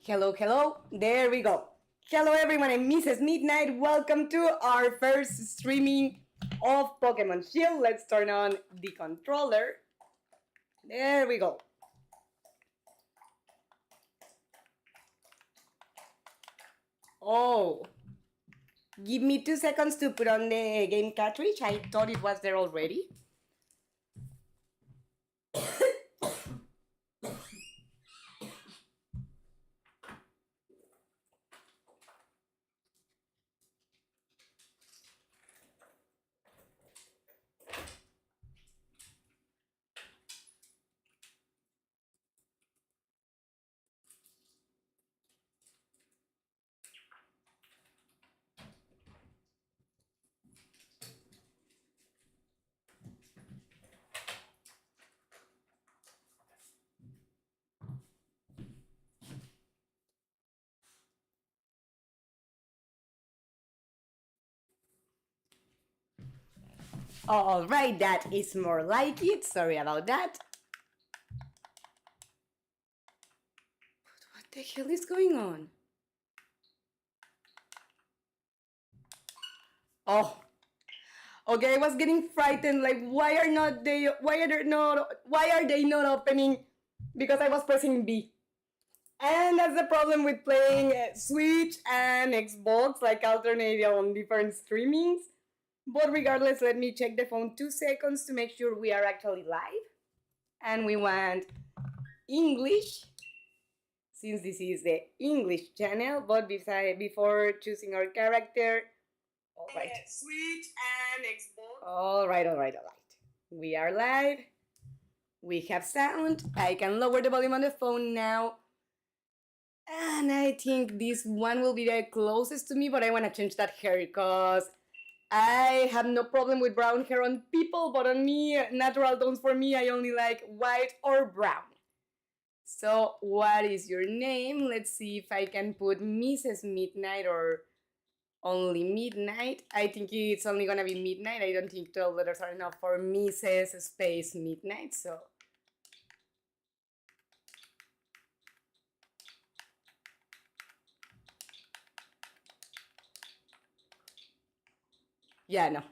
Hello, hello. There we go. Hello, everyone. I'm Mrs. Midnight. Welcome to our first streaming of Pokemon Shield. Let's turn on the controller. There we go. Oh, give me 2 seconds to put on the game cartridge. I thought it was there already. All right, that is more like it. Sorry about that. But what the hell is going on? Oh, okay. I was getting frightened. Like, why are they not opening? Because I was pressing B. And that's the problem with playing Switch and Xbox, like alternating on different streamings. But regardless, let me check the phone 2 seconds to make sure we are actually live. And we want English, since this is the English channel. But before choosing our character, all right. Switch and Xbox. All right. We are live. We have sound. I can lower the volume on the phone now. And I think this one will be the closest to me, but I want to change that hair because I have no problem with brown hair on people, but on me, natural tones for me, I only like white or brown. So what is your name? Let's see if I can put Mrs. Midnight or only Midnight. I think it's only gonna be Midnight. I don't think 12 letters are enough for Mrs. space Midnight, so... yeah, no.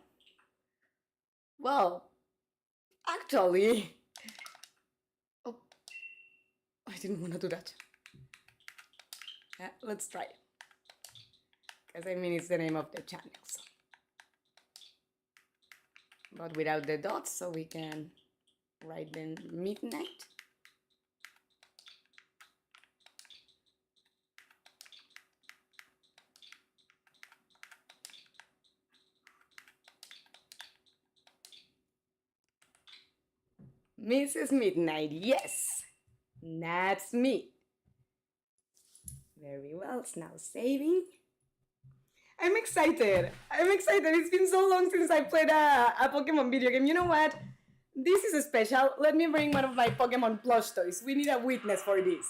Well, actually... oh, I didn't want to do that. Yeah, let's try it. Because I mean, it's the name of the channel, so. But without the dots, so we can write then Midnight. Mrs. Midnight, yes, that's me. Very well, it's now saving. I'm excited. It's been so long since I played a Pokemon video game. You know what? This is special. Let me bring one of my Pokemon plush toys. We need a witness for this.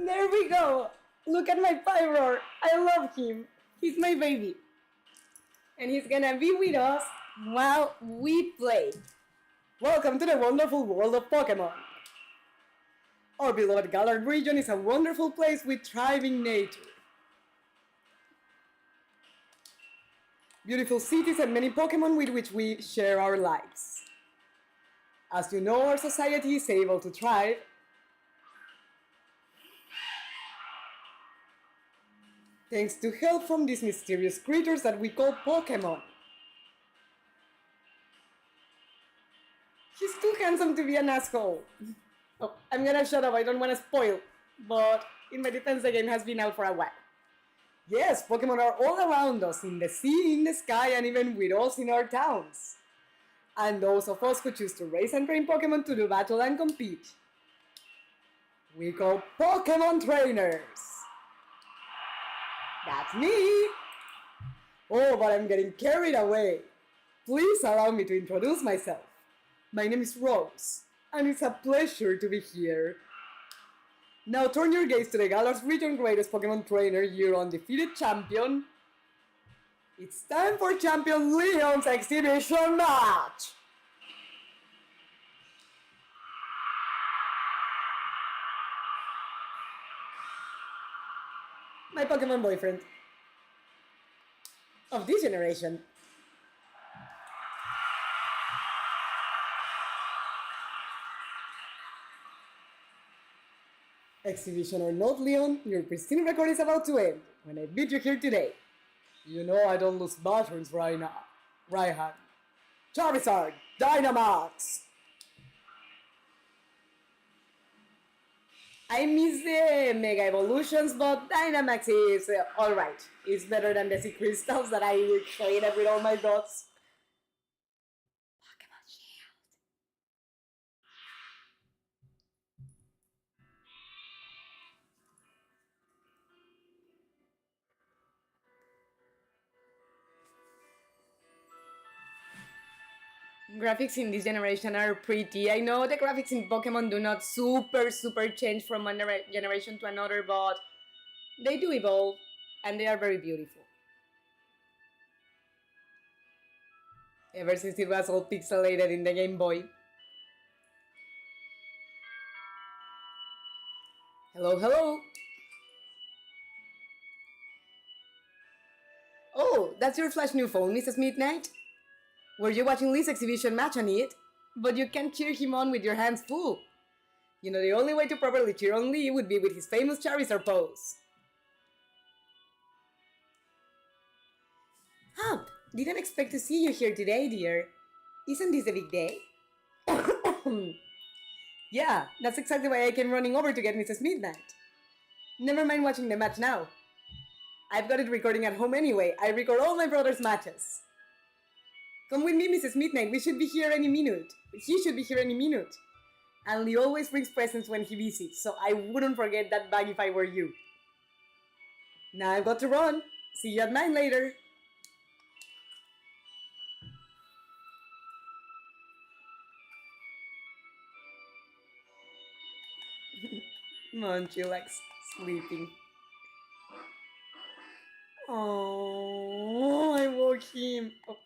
There we go. Look at my Pyroar. I love him. He's my baby. And he's gonna be with us while we play. Welcome to the wonderful world of Pokemon. Our beloved Galar region is a wonderful place with thriving nature. Beautiful cities and many Pokemon with which we share our lives. As you know, our society is able to thrive thanks to help from these mysterious creatures that we call Pokemon. He's too handsome to be an asshole. Oh, I'm gonna shut up, I don't want to spoil, but in my defense, the game has been out for a while. Yes, Pokemon are all around us, in the sea, in the sky, and even with us in our towns. And those of us who choose to raise and train Pokemon to do battle and compete, we call Pokemon trainers. That's me! Oh, but I'm getting carried away. Please allow me to introduce myself. My name is Rose. and it's a pleasure to be here. Now turn your gaze to the Galar's region greatest Pokemon trainer, your undefeated champion. It's time for Champion Leon's exhibition match! My Pokemon boyfriend. Of this generation. Exhibition or not, Leon, your pristine record is about to end when I beat you here today. You know I don't lose batteries right now. Right hand. Charizard, Dynamax! I miss the Mega Evolutions, but Dynamax is alright. It's better than the Sea Crystals that I created with all my dots. Pokemon Shield. Graphics in this generation are pretty. I know the graphics in Pokemon do not super change from one generation to another, but they do evolve and they are very beautiful. Ever since it was all pixelated in the Game Boy. Hello, hello! Oh, that's your flash new phone, Mrs. Midnight? Were you watching Lee's exhibition match on it? But you can't cheer him on with your hands full. You know, the only way to properly cheer on Lee would be with his famous Charizard pose. Hump, didn't expect to see you here today, dear. Isn't this a big day? Yeah, that's exactly why I came running over to get Mrs. Midnight. Never mind watching the match now. I've got it recording at home anyway. I record all my brother's matches. Come with me, Mrs. Midnight. We should be here any minute. He should be here any minute. And Lee always brings presents when he visits, so I wouldn't forget that bag if I were you. Now I've got to run. See you at 9 later. Monchi likes sleeping. Oh, I woke him. Oh.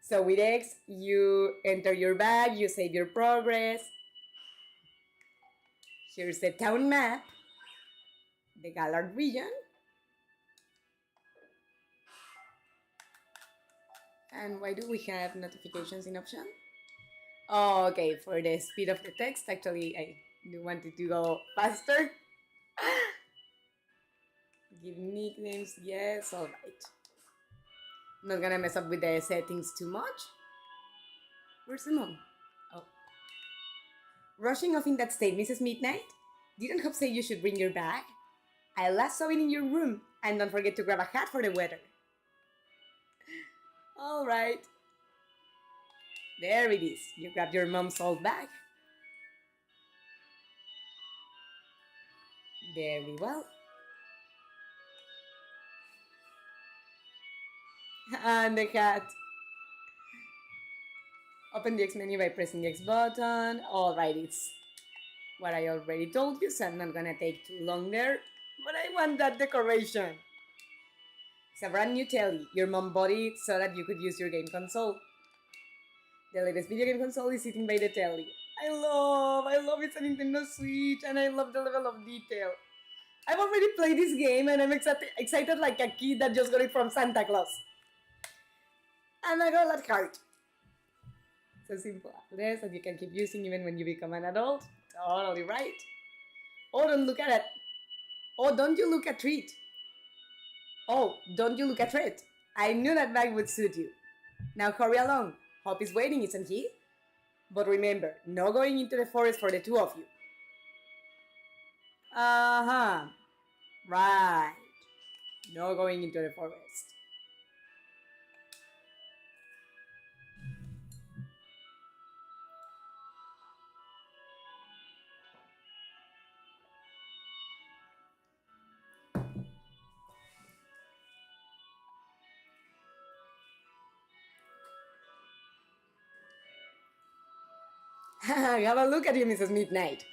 So with X, you enter your bag, you save your progress. Here's the town map, the Galar region. And why do we have notifications in option? Oh, okay, for the speed of the text, actually, I do want it to go faster. Give nicknames, yes, alright. Not gonna mess up with the settings too much. Where's the mom? Oh. Rushing off in that state, Mrs. Midnight? Didn't Hope say you should bring your bag? I last saw it in your room, and don't forget to grab a hat for the weather. Alright. There it is. You grabbed your mom's old bag. Very well. And the hat. Open the X menu by pressing the X button. Alright, it's what I already told you, so I'm not gonna take too long there. But I want that decoration. It's a brand new telly. Your mom bought it so that you could use your game console. The latest video game console is sitting by the telly. I love it's a Nintendo Switch, and I love the level of detail. I've already played this game, and I'm excited like a kid that just got it from Santa Claus. And I got that card. So simple as that you can keep using even when you become an adult. Totally right. Oh, don't look at it. Oh, don't you look at treat. Oh, don't you look at treat. I knew that bag would suit you. Now hurry along. Hop is waiting, isn't he? But remember, no going into the forest for the two of you. Uh-huh. Right. No going into the forest. Have a look at you, Mrs. Midnight.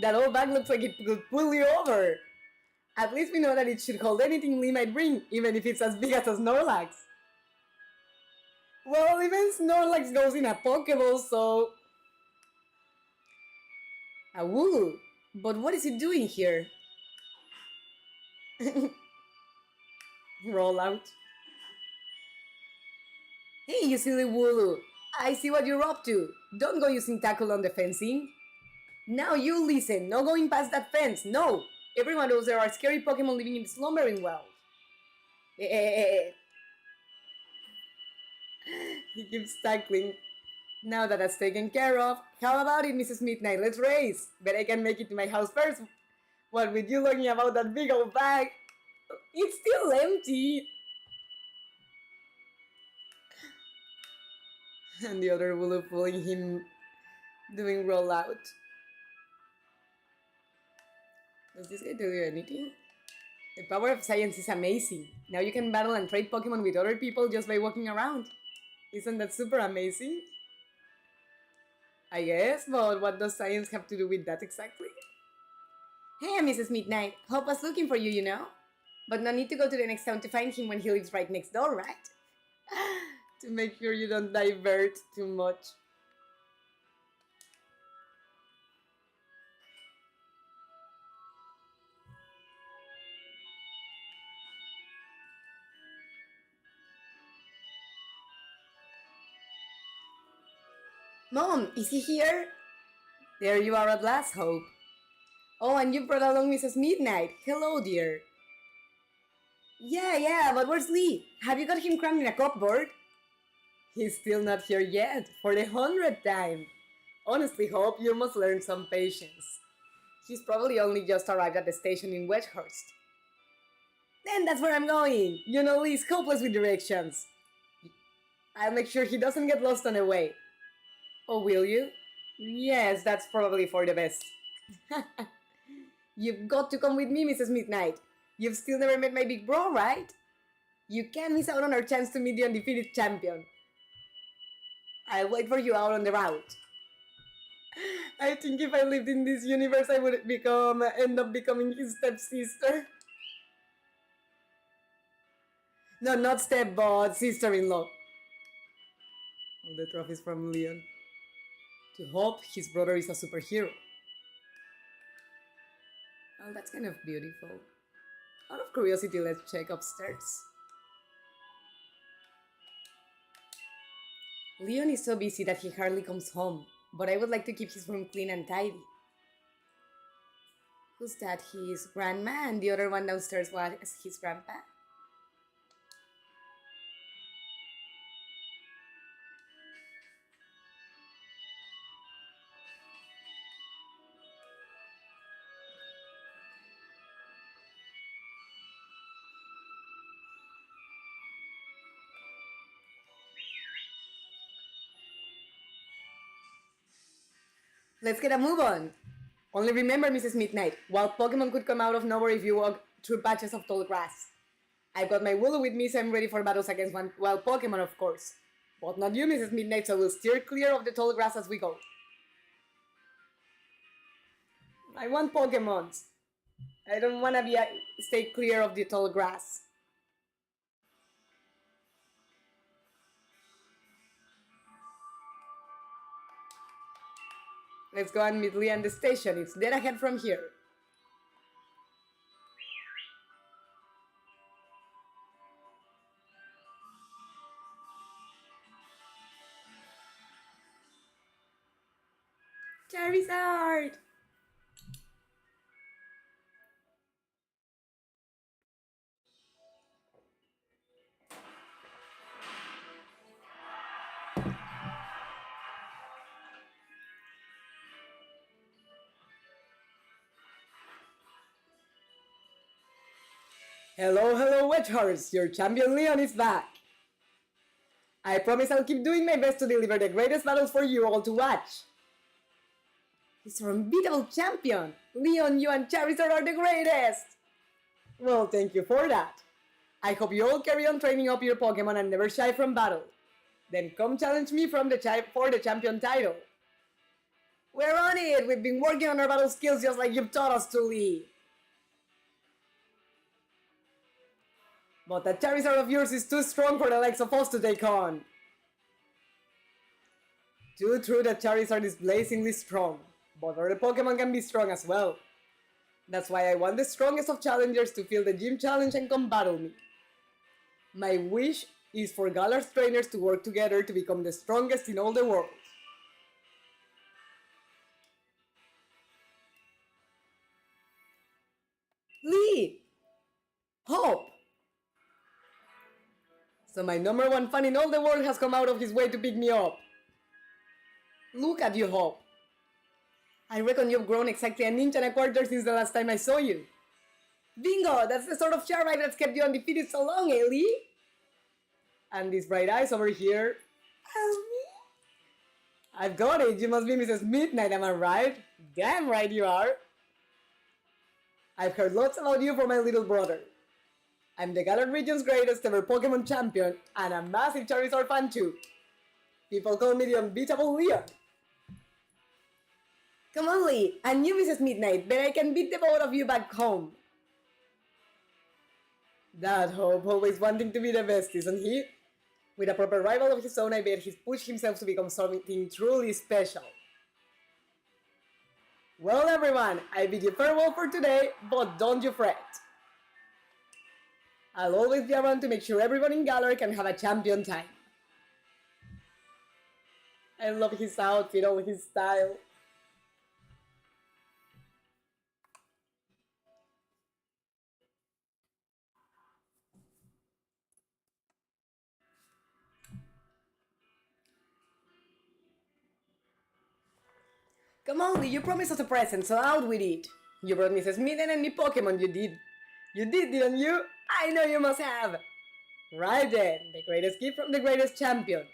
That old bag looks like it could pull you over. At least we know that it should hold anything Lee might bring, even if it's as big as a Snorlax. Well, even Snorlax goes in a Pokeball, so... A Wooloo? But what is it doing here? Roll out. Hey, you silly Wooloo! I see what you're up to. Don't go using tackle on the fencing. Now you listen, no going past that fence, no! Everyone knows there are scary Pokemon living in the slumbering world. He keeps tackling. Now that that's taken care of, how about it, Mrs. Midnight? Let's race! Bet I can make it to my house first. What with you looking about that big old bag? It's still empty! And the other Wooloo pulling him, doing rollout. Does this guy tell you anything? The power of science is amazing. Now you can battle and trade Pokemon with other people just by walking around. Isn't that super amazing? I guess, but what does science have to do with that exactly? Hey, Mrs. Midnight. Hope was looking for you, you know? But no need to go to the next town to find him when he lives right next door, right? To make sure you don't divert too much. Mom, is he here? There you are at last, Hope. Oh, and you brought along Mrs. Midnight. Hello, dear. Yeah, but where's Lee? Have you got him crammed in a cupboard? He's still not here yet, for the 100th time. Honestly, Hope, you must learn some patience. He's probably only just arrived at the station in Wedgehurst. Then that's where I'm going. You know, Lee's hopeless with directions. I'll make sure he doesn't get lost on the way. Oh, will you? Yes, that's probably for the best. You've got to come with me, Mrs. Midnight. You've still never met my big bro, right? You can't miss out on our chance to meet the undefeated champion. I'll wait for you out on the route. I think if I lived in this universe, I would end up becoming his stepsister. No, not step, but sister-in-law. All the trophies from Leon. To Hope, his brother is a superhero. Oh, that's kind of beautiful. Out of curiosity, let's check upstairs. Leon is so busy that he hardly comes home, but I would like to keep his room clean and tidy. Who's that? His grandma, and the other one downstairs was his grandpa? Let's get a move on! Only remember, Mrs. Midnight, wild Pokemon could come out of nowhere if you walk through patches of tall grass. I've got my Wooloo with me, so I'm ready for battles against wild Pokemon, of course. But not you, Mrs. Midnight, so we'll steer clear of the tall grass as we go. I want Pokemons. I don't want to stay clear of the tall grass. Let's go and meet Lee at the station. It's dead ahead from here. Charizard! Hello, Wedgehurst! Your champion Leon is back! I promise I'll keep doing my best to deliver the greatest battles for you all to watch! He's our unbeatable champion! Leon, you and Charizard are the greatest! Well, thank you for that. I hope you all carry on training up your Pokemon and never shy from battle. Then come challenge me for the champion title. it! We've been working on our battle skills just like you've taught us to, Lee. But that Charizard of yours is too strong for the likes of us to take on. Too true that Charizard is blazingly strong, but other Pokemon can be strong as well. That's why I want the strongest of challengers to fill the gym challenge and come battle me. My wish is for Galar's trainers to work together to become the strongest in all the world. Lee! Hope! So my number one fan in all the world has come out of his way to pick me up. Look at you, Hope. I reckon you've grown exactly an inch and a quarter since the last time I saw you. Bingo! That's the sort of Charizard that's kept you undefeated so long, eh, Lee? And these bright eyes over here. I've got it. You must be Mrs. Midnight, am I right? Damn right you are. I've heard lots about you from my little brother. I'm the Galar region's greatest ever Pokemon champion and a massive Charizard fan too. People call me the unbeatable Leon. Come on, Lee. I knew Mrs. Midnight, but I can beat the both of you back home. That Hope, always wanting to be the best, isn't he? With a proper rival of his own, I bet he's pushed himself to become something truly special. Well, everyone, I bid you farewell for today, but don't you fret. I'll always be around to make sure everyone in Galar can have a champion time. I love his outfit, all his style. Come on, Lee, you promised us a present, so out with it. You brought Mrs. Midnight and me Pokemon, you did. You did, didn't you? I know you must have. Right then, the greatest gift from the greatest champion.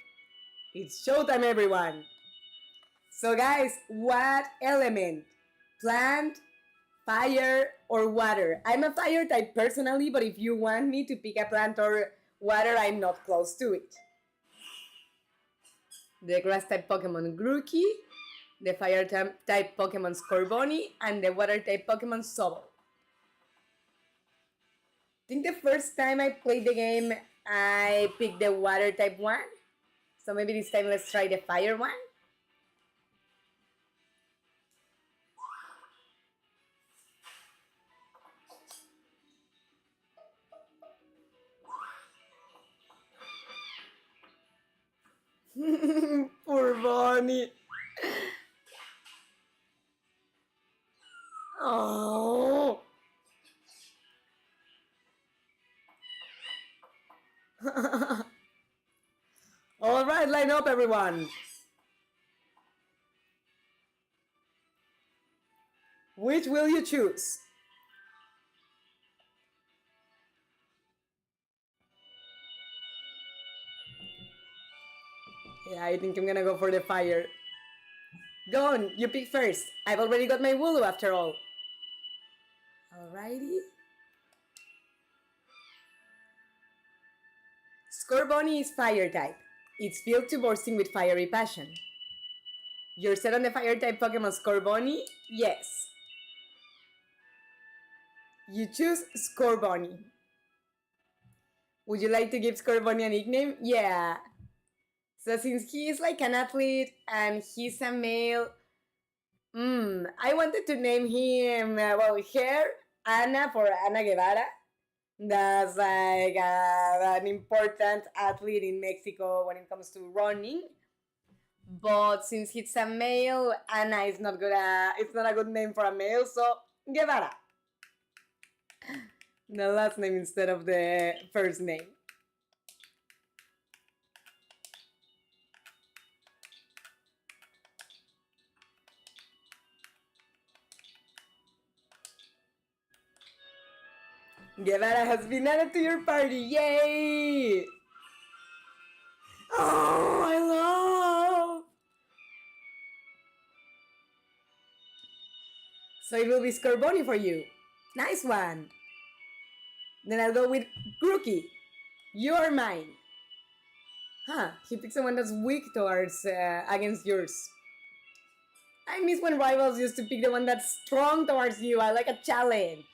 It's showtime, everyone. So guys, what element? Plant, fire, or water? I'm a fire type personally, but if you want me to pick a plant or water, I'm not close to it. The grass type Pokemon Grookey, the fire type Pokemon Scorbunny, and the water type Pokemon Sobble. I think the first time I played the game, I picked the water type one. So maybe this time let's try the fire one. Poor Bonnie. Oh. All right, line up, everyone. Which will you choose? Yeah, I think I'm gonna go for the fire. Go on, you pick first. I've already got my Wooloo after all. Alrighty. Scorbunny is fire type. It's filled to bursting with fiery passion. You're set on the fire type Pokemon Scorbunny? Yes. You choose Scorbunny. Would you like to give Scorbunny a nickname? Yeah. So since he is like an athlete and he's a male, I wanted to name him, her, Ana for Ana Guevara. That's like an important athlete in Mexico when it comes to running. But since he's a male, Ana is not good. It's not a good name for a male, so Guevara. The last name instead of the first name. Guevara has been added to your party. Yay! Oh, I love! So it will be Scorbunny for you. Nice one. Then I'll go with Grookey. You are mine. Huh, he picked someone that's weak towards against yours. I miss when rivals used to pick the one that's strong towards you. I like a challenge.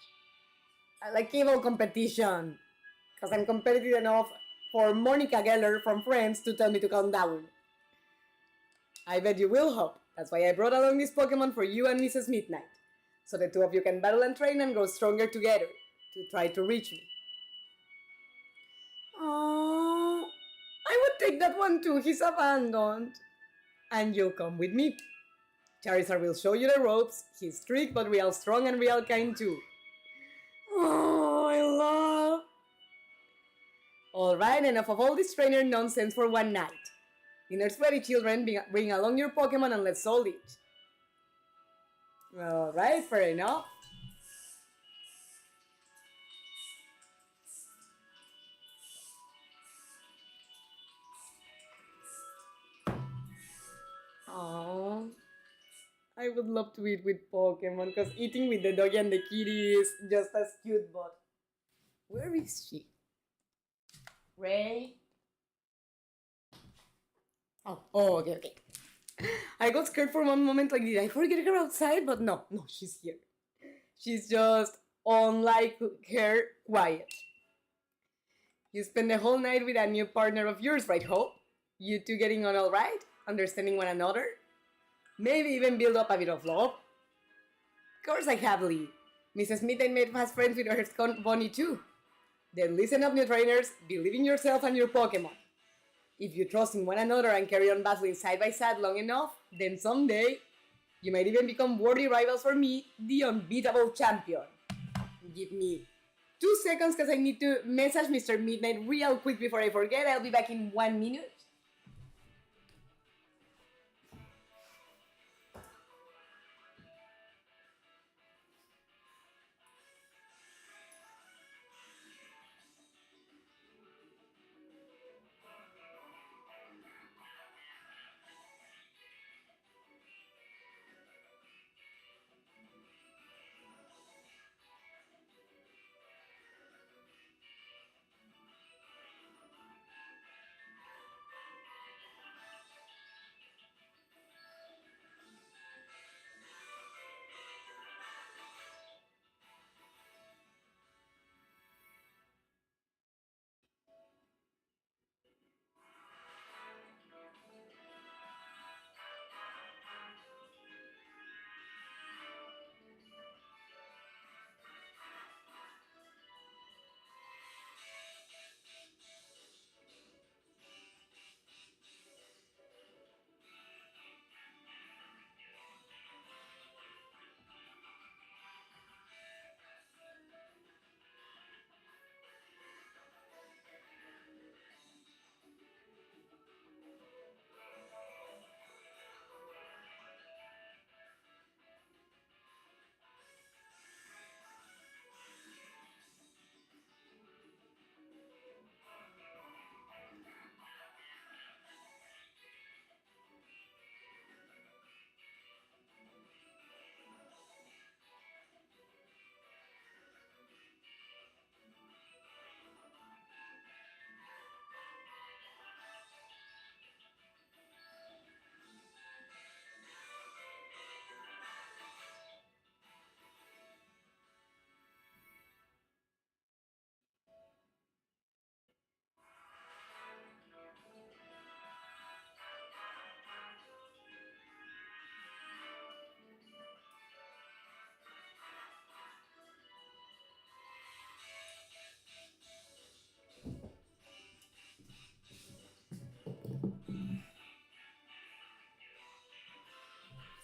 I like evil competition. Because I'm competitive enough for Monica Geller from Friends to tell me to calm down. I bet you will, Hope. That's why I brought along this Pokemon for you and Mrs. Midnight. So the two of you can battle and train and grow stronger together to try to reach me. Oh, I would take that one too. He's abandoned. And you'll come with me. Charizard will show you the ropes. He's strict but real strong and real kind too. Oh, I love. Alright, enough of all this trainer nonsense for one night. Dinner's ready, children. Bring along your Pokemon and let's solve it. Alright, fair enough. Oh, I would love to eat with Pokemon because eating with the dog and the kitty is just as cute, but where is she? Ray? Oh, okay. I got scared for one moment, like, did I forget her outside? But no, she's here. She's just, unlike her, quiet. You spend the whole night with a new partner of yours, right, Hope? You two getting on alright? Understanding one another? Maybe even build up a bit of love? Of course I have Lee. Mrs. Midnight made fast friends with her skunk Bonnie too. Then listen up, new trainers. Believe in yourself and your Pokemon. If you trust in one another and carry on battling side by side long enough, then someday you might even become worthy rivals for me, the unbeatable champion. Give me 2 seconds because I need to message Mr. Midnight real quick before I forget. I'll be back in 1 minute.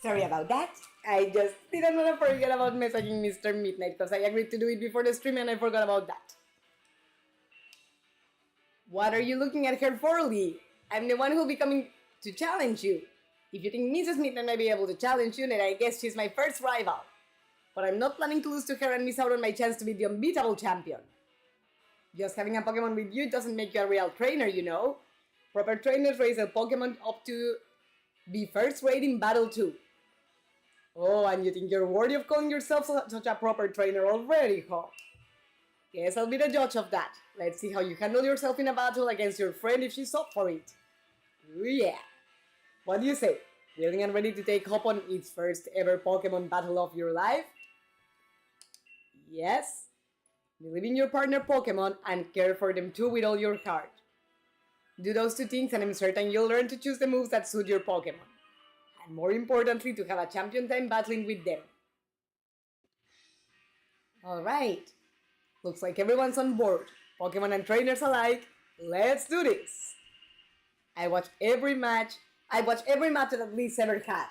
Sorry about that. I just didn't want to forget about messaging Mr. Midnight because I agreed to do it before the stream and I forgot about that. What are you looking at her for, Lee? I'm the one who'll be coming to challenge you. If you think Mrs. Midnight might be able to challenge you, then I guess she's my first rival. But I'm not planning to lose to her and miss out on my chance to be the unbeatable champion. Just having a Pokemon with you doesn't make you a real trainer, you know? Proper trainers raise a Pokemon up to be first rate in battle too. Oh, and you think you're worthy of calling yourself such a proper trainer already, huh? Guess I'll be the judge of that. Let's see how you handle yourself in a battle against your friend if she's up for it. Ooh, yeah. What do you say? Willing and ready to take Hop on its first ever Pokemon battle of your life? Yes? Believe in your partner Pokemon and care for them too with all your heart. Do those two things and I'm certain you'll learn to choose the moves that suit your Pokemon. And more importantly, to have a champion time battling with them. Alright, looks like everyone's on board. Pokemon and trainers alike, let's do this! I watch every match that at least ever had.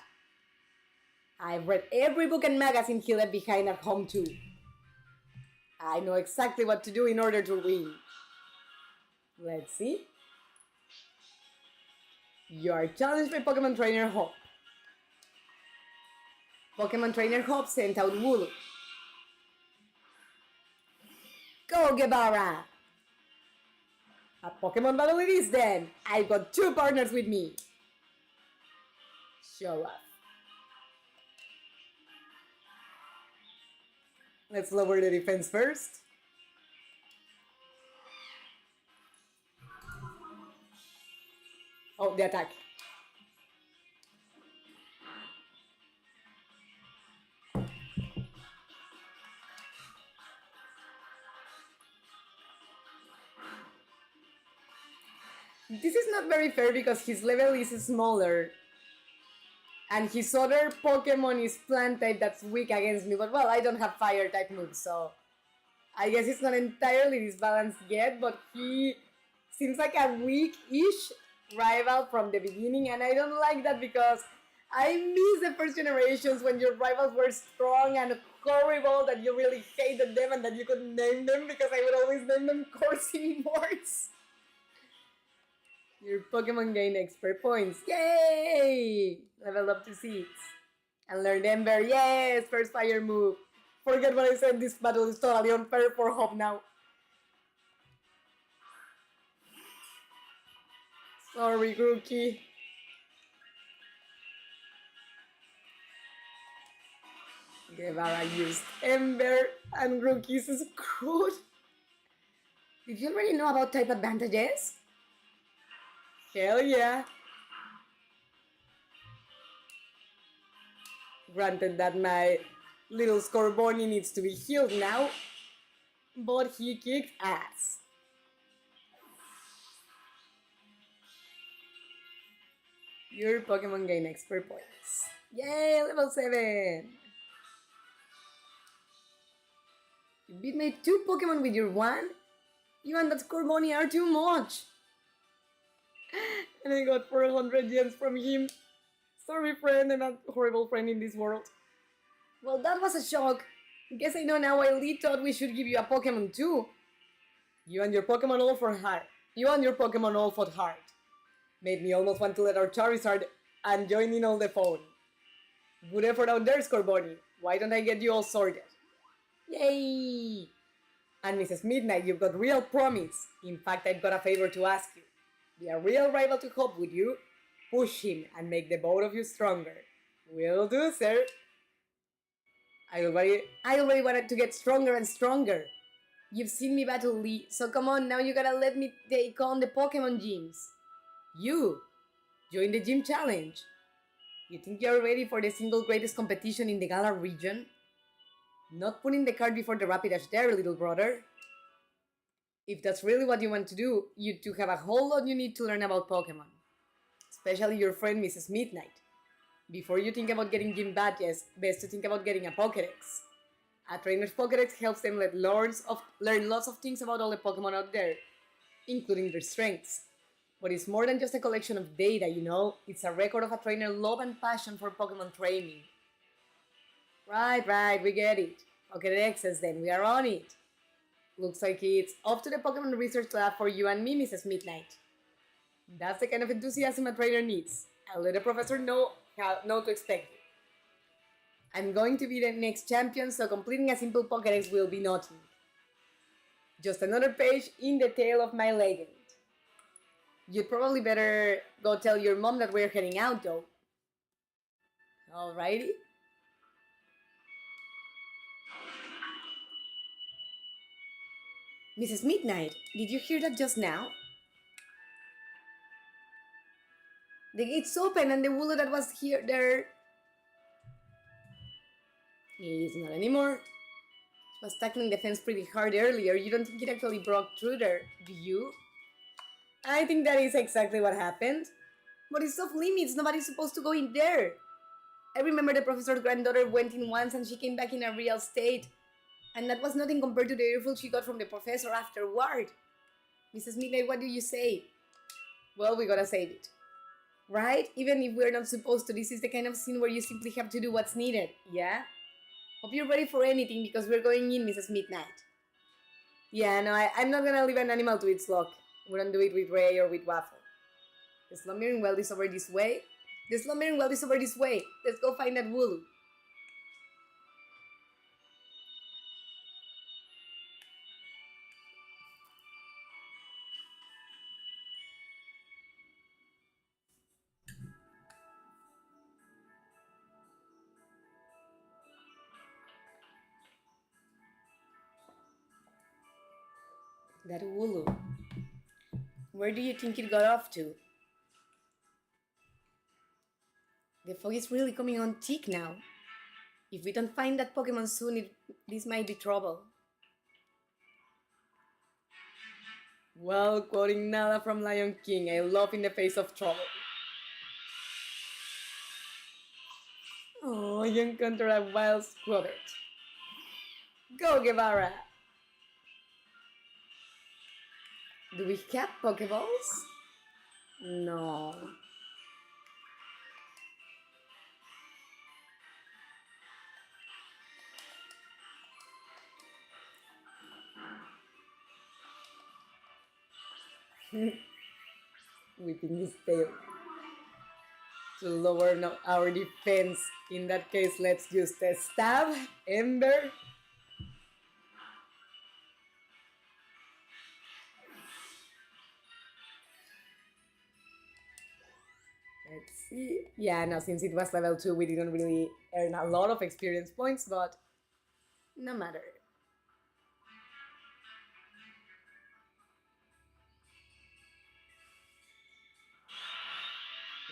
I've read every book and magazine he left behind at home too. I know exactly what to do in order to win. Let's see. You are challenged by Pokemon Trainer Hop. Pokemon Trainer Hop sent out Wooloo. Go Guevara! A Pokemon battle it is then! I've got two partners with me! Show up. Let's lower the defense first. Oh, the attack. This is not very fair because his level is smaller. And his other Pokemon is plant type that's weak against me, but well, I don't have fire type moves, so I guess it's not entirely disbalanced yet, but he seems like a weak-ish rival from the beginning, and I don't like that because I miss the first generations when your rivals were strong and horrible, that you really hated them and that you couldn't name them because I would always name them coursing words. Your Pokemon gain expert points. Yay! Level up to 6. And learn Ember. Yes! First fire move. Forget what I said, this battle is totally unfair for Hop now. Sorry, Grookey. Guevara used Ember and Grookey's screwed. Did you already know about type advantages? Hell yeah. Granted that my little Scorbunny needs to be healed now, but he kicked ass. Your Pokemon gain expert points. Yay, level 7! You beat my 2 Pokemon with your 1? You and that Scorbunny are too much! And I got 400 gems from him. Sorry friend, I'm a horrible friend in this world. Well, that was a shock. Guess I know now why Lee thought we should give you a Pokemon too. You and your Pokemon all fought hard. Made me almost want to let our Charizard and join in all the fun. Good effort out there, Scorbunny. Why don't I get you all sorted? Yay! And Mrs. Midnight, you've got real promise. In fact, I've got a favor to ask you. Be a real rival to Hop with you. Push him and make the both of you stronger. Will do, sir. I already wanted to get stronger and stronger. You've seen me battle Lee, so come on, now you gotta let me take on the Pokemon gyms. You, join the gym challenge. You think you're ready for the single greatest competition in the Galar region? Not putting the cart before the Rapidash there, little brother. If that's really what you want to do, you two have a whole lot you need to learn about Pokemon. Especially your friend Mrs. Midnight. Before you think about getting gym badges, best to think about getting a Pokédex. A trainer's Pokédex helps them learn lots of things about all the Pokemon out there, including their strengths. But it's more than just a collection of data, you know? It's a record of a trainer's love and passion for Pokemon training. Right, we get it. Pokédexes then, we are on it. Looks like it's off to the Pokemon Research Lab for you and me, Mrs. Midnight. That's the kind of enthusiasm a trainer needs. I'll let the professor know to expect you. I'm going to be the next champion, so completing a simple Pokédex will be nothing. Just another page in the tale of my legend. You'd probably better go tell your mom that we're heading out, though. Alrighty. Mrs. Midnight, did you hear that just now? The gate's open and the Wooloo that was here there is not anymore. It was tackling the fence pretty hard earlier. You don't think it actually broke through there, do you? I think that is exactly what happened. But it's off limits. Nobody's supposed to go in there. I remember the professor's granddaughter went in once and she came back in a real state. And that was nothing compared to the earful she got from the professor afterward. Mrs. Midnight, what do you say? Well, we gotta save it. Right? Even if we're not supposed to, this is the kind of scene where you simply have to do what's needed, yeah? Hope you're ready for anything because we're going in, Mrs. Midnight. Yeah, no, I'm not gonna leave an animal to its luck. Wouldn't do it with Ray or with Waffle. The slumbering well is over this way. The slumbering well is over this way. Let's go find that Wooloo. That Wooloo. Where do you think it got off to? The fog is really coming on thick now. If we don't find that Pokemon soon, this might be trouble. Well, quoting Nala from Lion King, I love in the face of trouble. Oh, you encounter a wild Squirtle. Go, Guevara! Do we have Pokeballs? No. Whipping his tail. To lower our defense. In that case, let's use the stab, Ember. Let's see. Yeah, no, since it was level 2, we didn't really earn a lot of experience points, but no matter.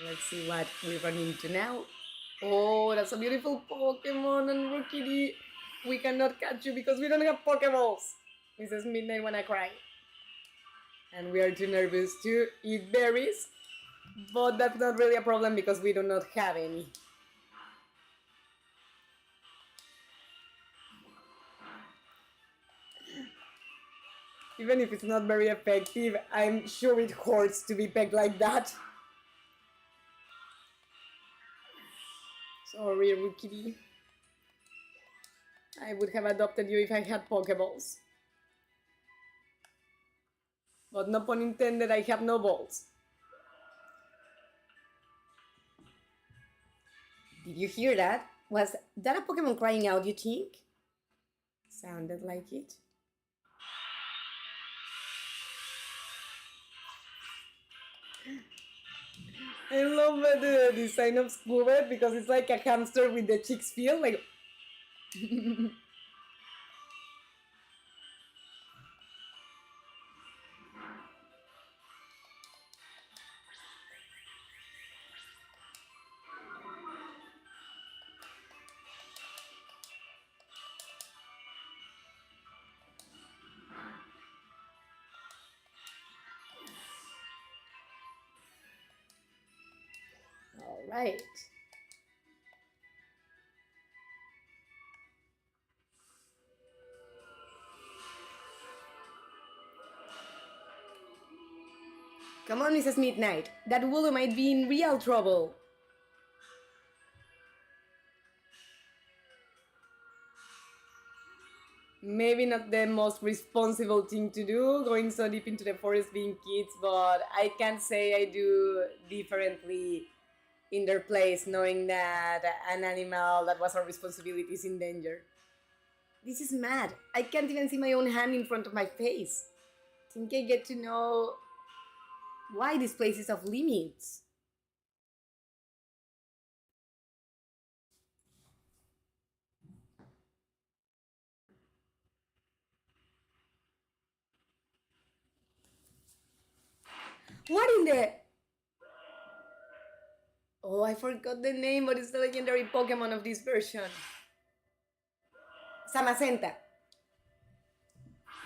Let's see what we run into now. Oh, that's a beautiful Pokemon, and Rookidee, we cannot catch you because we don't have Pokeballs. Mrs. Midnight wanna cry. And we are too nervous to eat berries, but that's not really a problem because we do not have any. Even if it's not very effective, I'm sure it hurts to be pegged like that. Sorry, Rookidee. I would have adopted you if I had Pokeballs. But no pun intended, I have no balls. Did you hear that? Was that a Pokemon crying out, you think? Sounded like it. I love the design of Scoobet because it's like a hamster with the cheeks feel like. All right. Come on, Mrs. Midnight. That Wooloo might be in real trouble. Maybe not the most responsible thing to do, going so deep into the forest being kids, but I can't say I do differently in their place, knowing that an animal that was our responsibility is in danger. This is mad. I can't even see my own hand in front of my face. Think I get to know why this place is off limits. What in the... Oh, I forgot the name, but it's the legendary Pokemon of this version. Samacenta.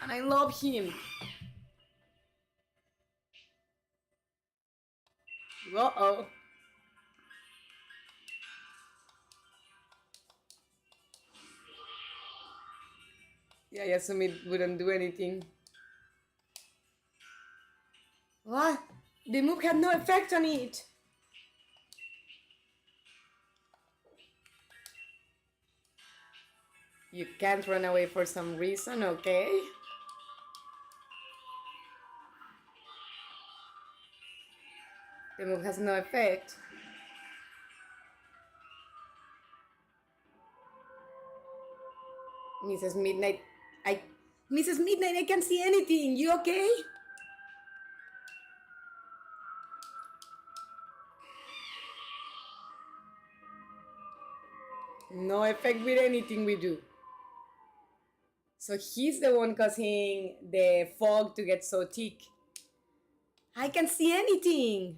And I love him. Uh-oh. Yeah, I assume it wouldn't do anything. What? The move had no effect on it. You can't run away for some reason, okay? The move has no effect. Mrs. Midnight, I... Mrs. Midnight, I can't see anything. You okay? No effect with anything we do. So he's the one causing the fog to get so thick. I can't see anything.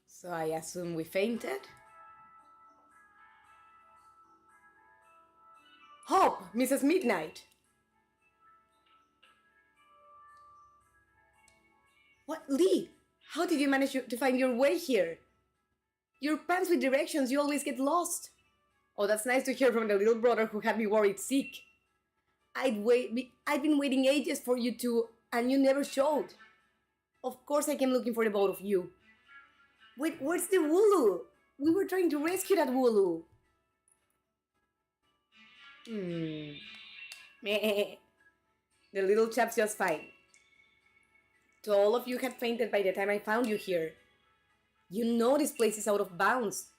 So I assume we fainted. Hope, Mrs. Midnight. What, Lee? How did you manage to find your way here? Your pants with directions, you always get lost. Oh, that's nice to hear from the little brother who had me worried sick. I'd been waiting ages for you to, and you never showed. Of course I came looking for the both of you. Wait, where's the Wooloo? We were trying to rescue that Wooloo. Meh. The little chap's just fine. So all of you had fainted by the time I found you here. You know this place is out of bounds.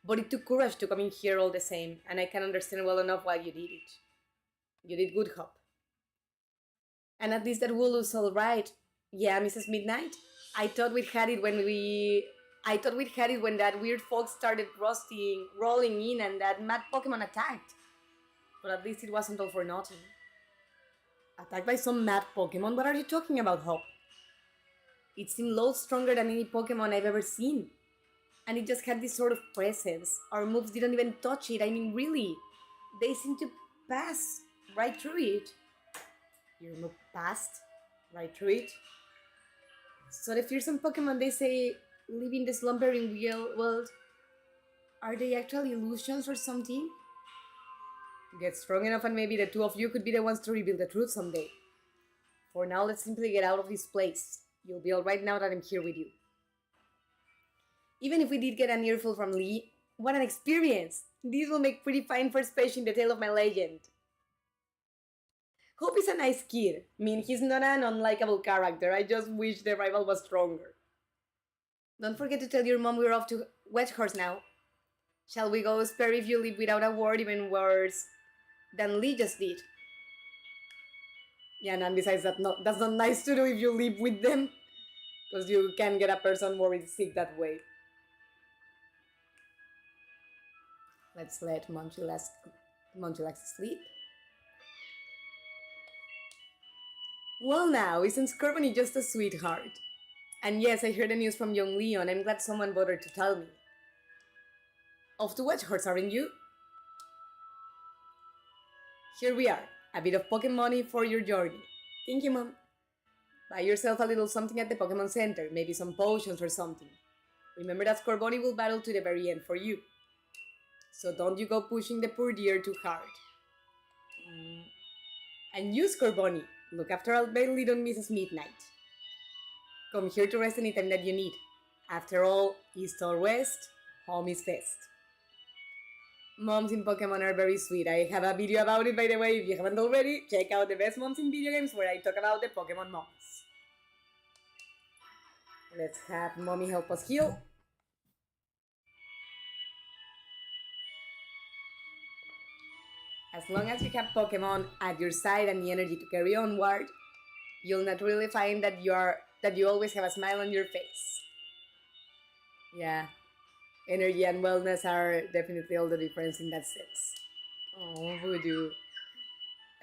But it took courage to come in here all the same, and I can understand well enough why you did it. You did good, Hop. And at least that Wooloo's alright. Yeah, Mrs. Midnight? I thought we'd had it when that weird fog started rolling in and that mad Pokemon attacked. But at least it wasn't all for nothing. Attacked by some mad Pokemon? What are you talking about, Hop? It seemed loads stronger than any Pokemon I've ever seen. And it just had this sort of presence. Our moves didn't even touch it. I mean, really. They seemed to pass right through it. Your move passed right through it. So the fearsome Pokemon they say live in the slumbering world, are they actually illusions or something? Get strong enough and maybe the two of you could be the ones to reveal the truth someday. For now, let's simply get out of this place. You'll be alright now that I'm here with you. Even if we did get an earful from Lee, what an experience! This will make pretty fine first page in the tale of my legend. Hope is a nice kid. I mean, he's not an unlikable character, I just wish the rival was stronger. Don't forget to tell your mom we're off to Wedgehorse now. Shall we go spare if you leave without a word, even worse than Lee just did? Yeah, and besides that's not nice to do if you live with them, because you can get a person worried sick that way. Let's let Munchlax sleep. Well now, isn't Scorbunny just a sweetheart? And yes, I heard the news from young Leon. I'm glad someone bothered to tell me. Off to Wedgehorse, aren't you? Here we are. A bit of Pokemon money for your journey. Thank you, Mom. Buy yourself a little something at the Pokemon Center. Maybe some potions or something. Remember that Scorbunny will battle to the very end for you. So don't you go pushing the poor dear too hard. And you, Scorbunny, look after our very little Mrs. Midnight. Come here to rest anytime that you need. After all, east or west, home is best. Moms in Pokemon are very sweet. I have a video about it, by the way. If you haven't already, check out the best moms in video games where I talk about the Pokemon moms. Let's have Mommy help us heal. As long as you have Pokemon at your side and the energy to carry onward, you'll naturally find that you always have a smile on your face. Yeah, energy and wellness are definitely all the difference in that sense. Oh, voodoo.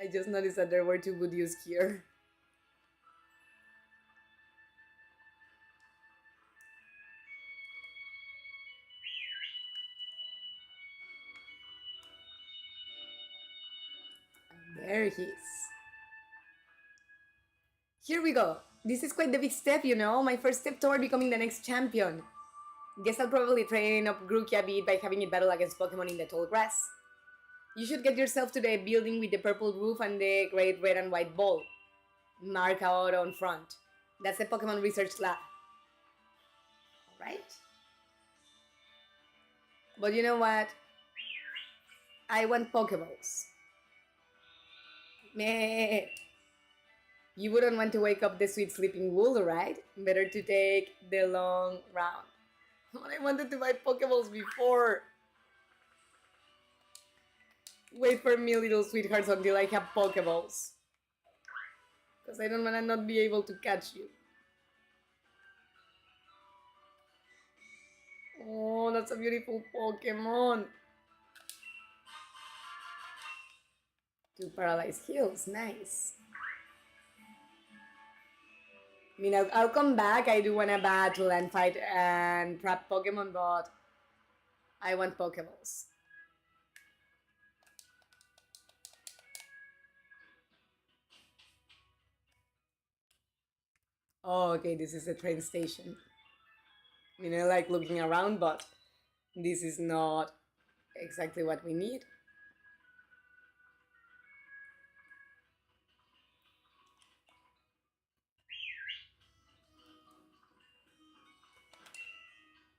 I just noticed that there were two voodoos here. There he is. Here we go. This is quite the big step, you know? My first step toward becoming the next champion. Guess I'll probably train up Grookey a bit by having it battle against Pokemon in the tall grass. You should get yourself to the building with the purple roof and the great red and white ball. Mark out on front. That's the Pokemon Research Lab. Alright? But you know what? I want Pokeballs. Meh. You wouldn't want to wake up the sweet sleeping wool, right? Better to take the long round. I wanted to buy Pokeballs before. Wait for me, little sweethearts, until I have Pokeballs. Because I don't want to not be able to catch you. Oh, that's a beautiful Pokemon. Two paralyzed heals, nice. I mean, I'll come back. I do want to battle and fight and trap Pokemon, but I want Pokeballs. Oh, okay, this is a train station. I mean, I like looking around, but this is not exactly what we need.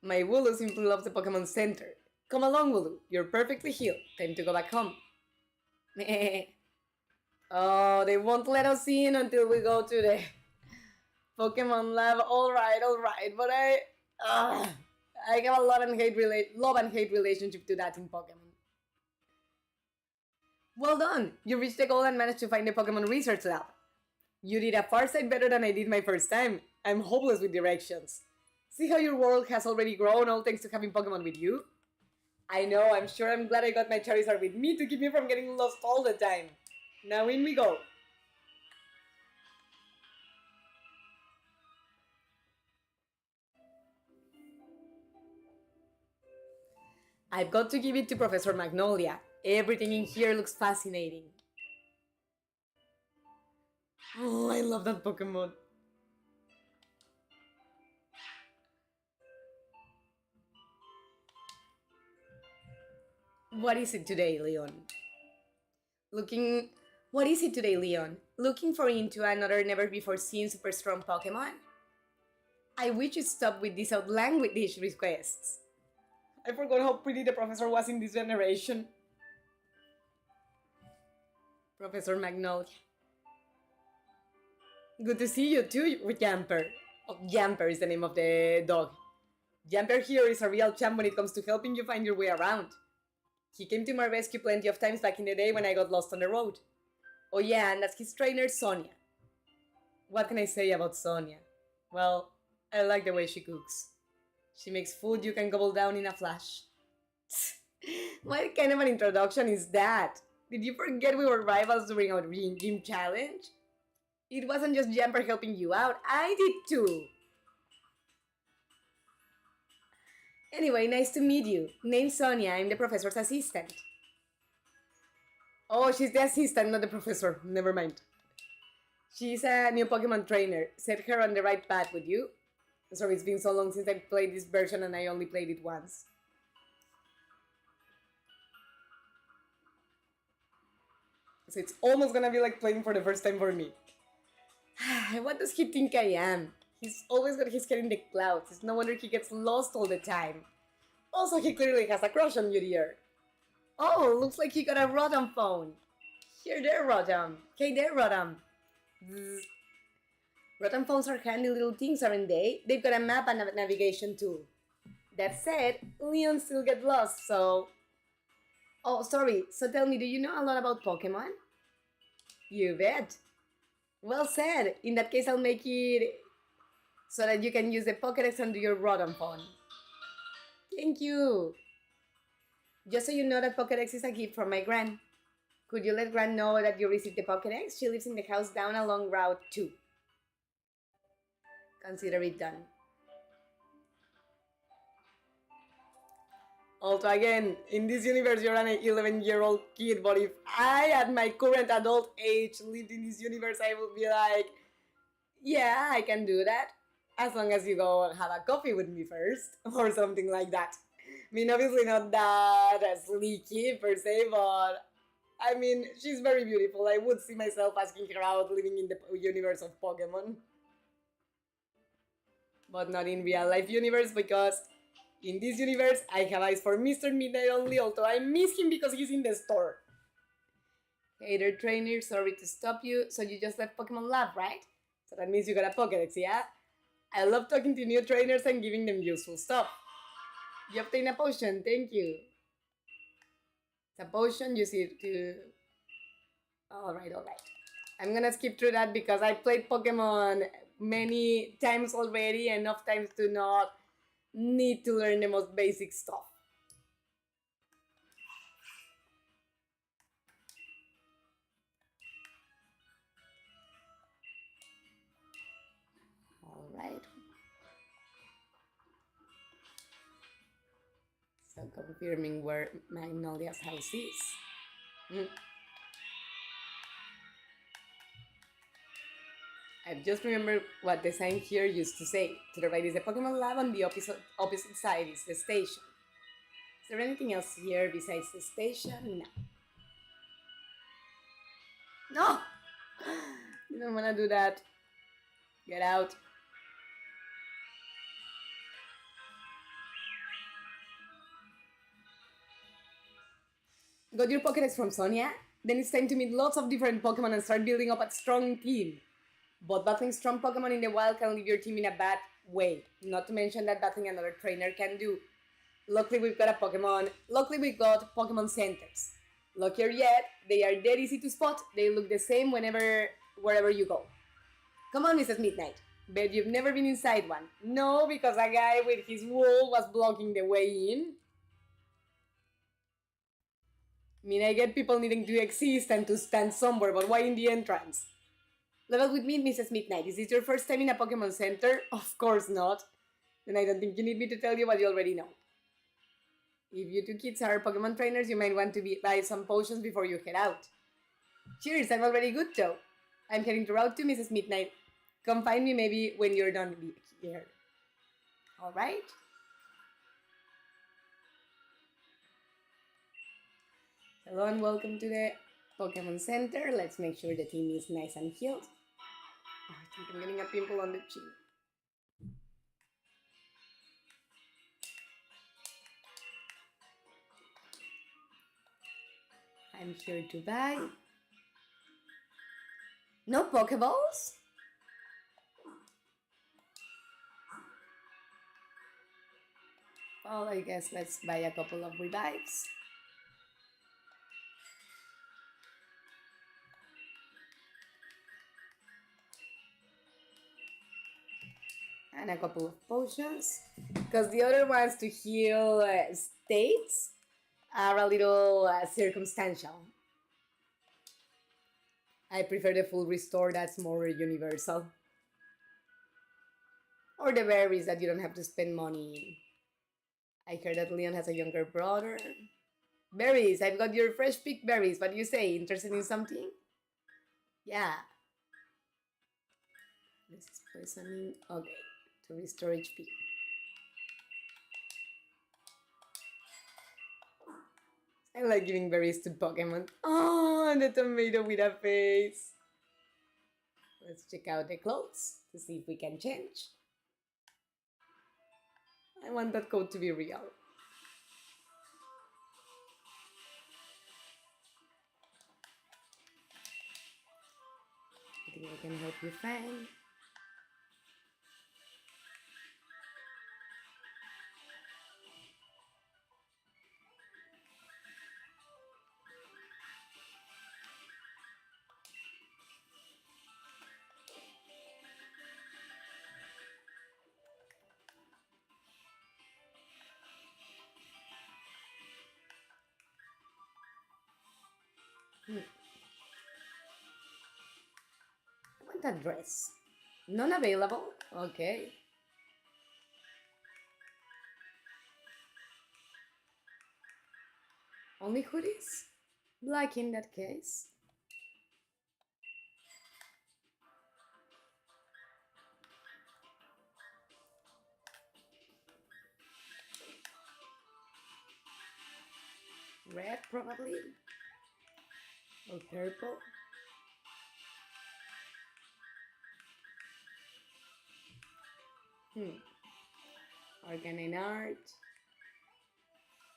My Wooloo simply loves the Pokemon Center. Come along, Wooloo. You're perfectly healed. Time to go back home. Oh, they won't let us in until we go to the Pokemon Lab. Alright, but I have a love and hate relationship to that in Pokemon. Well done! You reached the goal and managed to find the Pokemon Research Lab. You did a far sight better than I did my first time. I'm hopeless with directions. See how your world has already grown all thanks to having Pokemon with you? I know, I'm sure I'm glad I got my Charizard with me to keep me from getting lost all the time. Now in we go. I've got to give it to Professor Magnolia. Everything in here looks fascinating. Oh, I love that Pokemon. What is it today, Leon? What is it today, Leon? Looking for into another never-before-seen super strong Pokemon? I wish you stop with these outlandish requests. I forgot how pretty the professor was in this generation. Professor Magnolia. Good to see you too, Jamper. Oh, Jamper is the name of the dog. Jamper here is a real champ when it comes to helping you find your way around. He came to my rescue plenty of times back in the day when I got lost on the road. Oh yeah, and that's his trainer, Sonia. What can I say about Sonia? Well, I like the way she cooks. She makes food you can gobble down in a flash. What kind of an introduction is that? Did you forget we were rivals during our gym challenge? It wasn't just Jumper helping you out, I did too! Anyway, nice to meet you. Name's Sonia, I'm the professor's assistant. Oh, she's the assistant, not the professor. Never mind. She's a new Pokemon trainer. Set her on the right path, would you? Sorry, it's been so long since I played this version and I only played it once. So it's almost gonna be like playing for the first time for me. What does he think I am? He's always got his head in the clouds. It's no wonder he gets lost all the time. Also, he clearly has a crush on you, dear. Oh, looks like he got a Rotom phone. Here there, Rotom. Hey there, Rotom. Zzz. Rotom phones are handy little things, aren't they? They've got a map and a navigation tool. That said, Leon still gets lost, so... Oh, sorry. So tell me, do you know a lot about Pokemon? You bet. Well said. In that case, I'll make it so that you can use the Pokédex on your Rotom phone. Thank you. Just so you know that Pokédex is a gift from my gran. Could you let gran know that you received the Pokédex? She lives in the house down along Route 2. Consider it done. Also, again, in this universe, you're an 11-year-old kid, but if I, at my current adult age, lived in this universe, I would be like, yeah, I can do that. As long as you go have a coffee with me first, or something like that. I mean, obviously not that sleeky per se, but I mean, she's very beautiful. I would see myself asking her out living in the universe of Pokemon. But not in real life universe, because in this universe, I have eyes for Mr. Midnight only, although I miss him because he's in the store. Hey there, trainer, sorry to stop you. So you just left Pokemon Lab, right? So that means you got a Pokédex, yeah? I love talking to new trainers and giving them useful stuff. You obtain a potion, thank you. It's a potion, use it to... Alright. I'm gonna skip through that because I played Pokemon many times already, enough times to not need to learn the most basic stuff. Alright. So confirming where Magnolia's house is. I've just remembered what the sign here used to say. To the right is the Pokemon Lab, on the opposite side is the station. Is there anything else here besides the station? No! No! You don't wanna do that. Get out. Got your Pokédex from Sonia? Then it's time to meet lots of different Pokemon and start building up a strong team. But battling strong Pokemon in the wild can leave your team in a bad way. Not to mention that battling another trainer can do. Luckily we've got Pokemon centers. Luckier yet, they are dead easy to spot. They look the same wherever you go. Come on, Mrs. Midnight. Bet you've never been inside one. No, because a guy with his wool was blocking the way in. I mean, I get people needing to exist and to stand somewhere, but why in the entrance? Level with me, Mrs. Midnight. Is this your first time in a Pokemon Center? Of course not. Then I don't think you need me to tell you what you already know. If you two kids are Pokemon trainers, you might want to buy some potions before you head out. Cheers, I'm already good, Joe. I'm heading to Route 2, Mrs. Midnight. Come find me maybe when you're done here. Alright? Hello and welcome to the Pokemon Center. Let's make sure the team is nice and healed. Oh, I think I'm getting a pimple on the chin. I'm here to buy. No Pokeballs? Well, I guess let's buy a couple of revives. And a couple of potions. Because the other ones to heal states are a little circumstantial. I prefer the full restore, that's more universal. Or the berries that you don't have to spend money in. I heard that Leon has a younger brother. Berries, I've got your fresh picked berries. What do you say? Interested in something? Yeah. This is poisoning. Okay, to restore HP. I like giving berries to Pokemon. Oh, and the tomato with a face. Let's check out the clothes to see if we can change. I want that coat to be real. I think I can help you find. Hmm. I want that dress. None available? Okay. Only hoodies? Black in that case. Red, probably. Or purple. Organic art.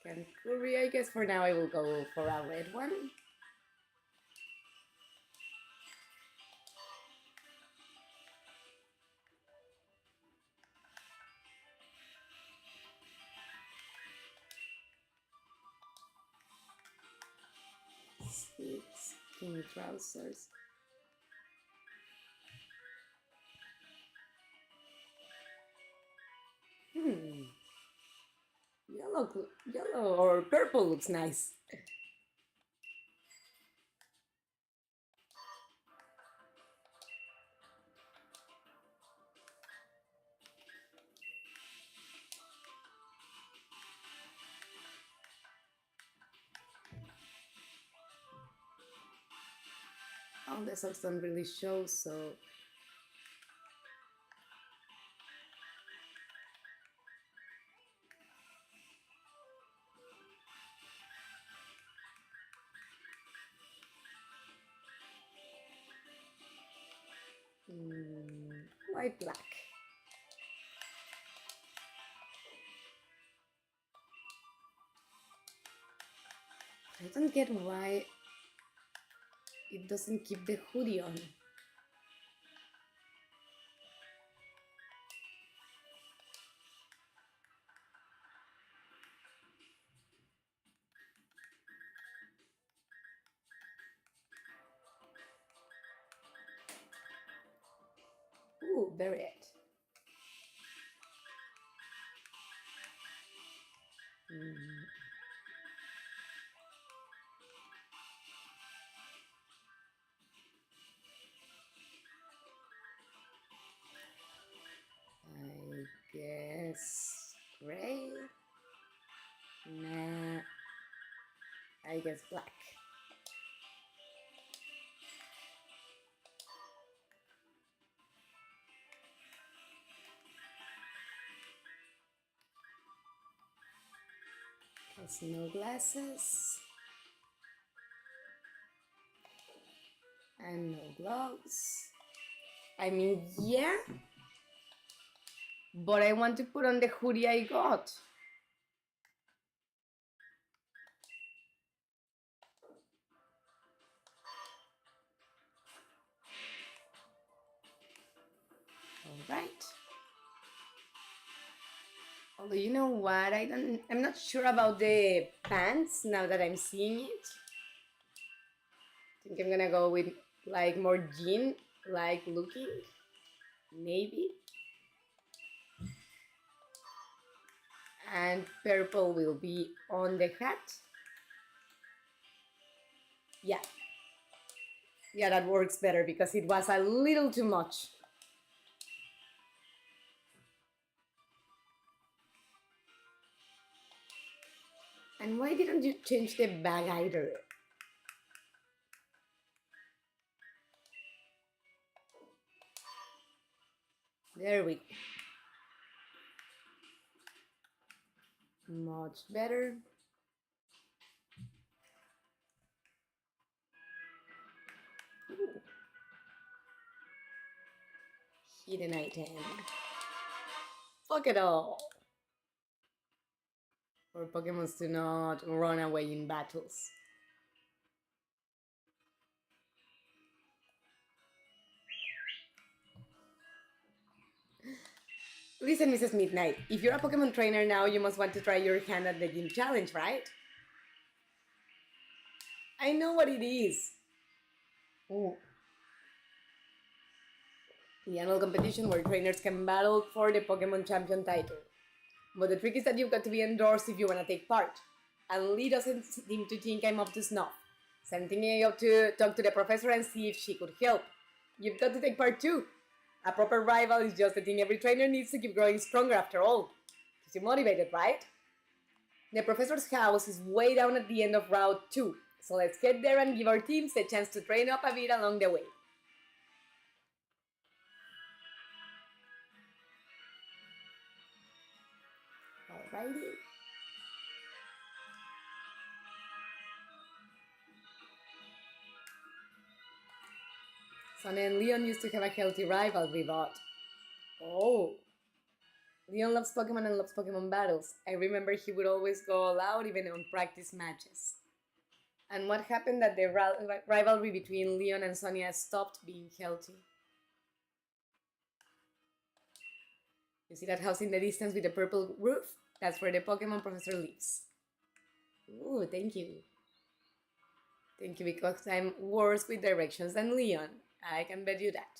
Kankuri, I guess for now I will go for a red one. Skinny trousers. Yellow or purple looks nice. Oh, the socks don't really show, so white, black. I don't get why it doesn't keep the hoodie on. Ooh, buried. I guess gray. Nah. I guess black. Has no glasses. And no gloves. I mean, yeah. But I want to put on the hoodie I got. All right. Although you know what, I'm not sure about the pants now that I'm seeing it. I think I'm gonna go with like more jean like looking, maybe. And purple will be on the hat. Yeah. Yeah, that works better because it was a little too much. And why didn't you change the bag either? There we go. Much better. Ooh. Hidden item. Fuck it all. For Pokemons to not run away in battles. Listen, Mrs. Midnight, if you're a Pokemon trainer now, you must want to try your hand at the gym challenge, right? I know what it is. Ooh. The annual competition where trainers can battle for the Pokemon champion title. But the trick is that you've got to be endorsed if you want to take part. And Lee doesn't seem to think I'm up to snuff. Sending me up to talk to the professor and see if she could help. You've got to take part too. A proper rival is just the thing every trainer needs to keep growing stronger after all. Keeps you motivated, right? The professor's house is way down at the end of Route 2, so let's get there and give our teams a chance to train up a bit along the way. Alrighty. Sonia and Leon used to have a healthy rivalry, but... Oh. Leon loves Pokemon and loves Pokemon battles. I remember he would always go all out even on practice matches. And what happened that the rivalry between Leon and Sonia stopped being healthy? You see that house in the distance with the purple roof? That's where the Pokemon professor lives. Ooh, thank you. Thank you, because I'm worse with directions than Leon. I can bet you that.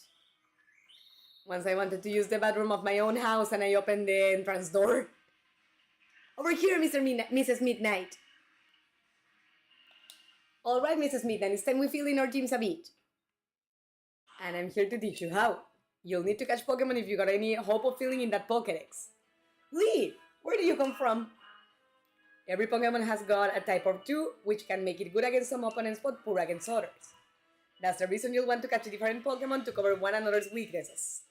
Once I wanted to use the bathroom of my own house and I opened the entrance door. Over here, Mrs. Midnight. Alright, Mrs. Midnight, it's time we fill in our teams a bit. And I'm here to teach you how. You'll need to catch Pokemon if you got any hope of filling in that Pokédex. Lee, where do you come from? Every Pokemon has got a type or two, which can make it good against some opponents but poor against others. That's the reason you'll want to catch different Pokemon to cover one another's weaknesses.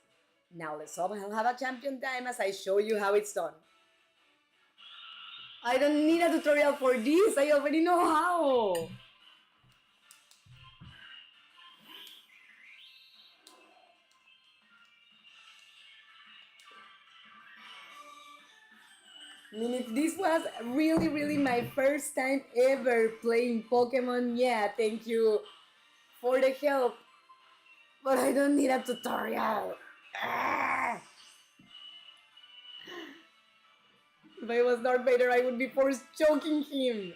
Now let's all have a champion time as I show you how it's done. I don't need a tutorial for this, I already know how! I mean, if this was really my first time ever playing Pokemon, yeah, thank you for the help. But I don't need a tutorial. Ah! If I was Darth Vader, I would be force choking him.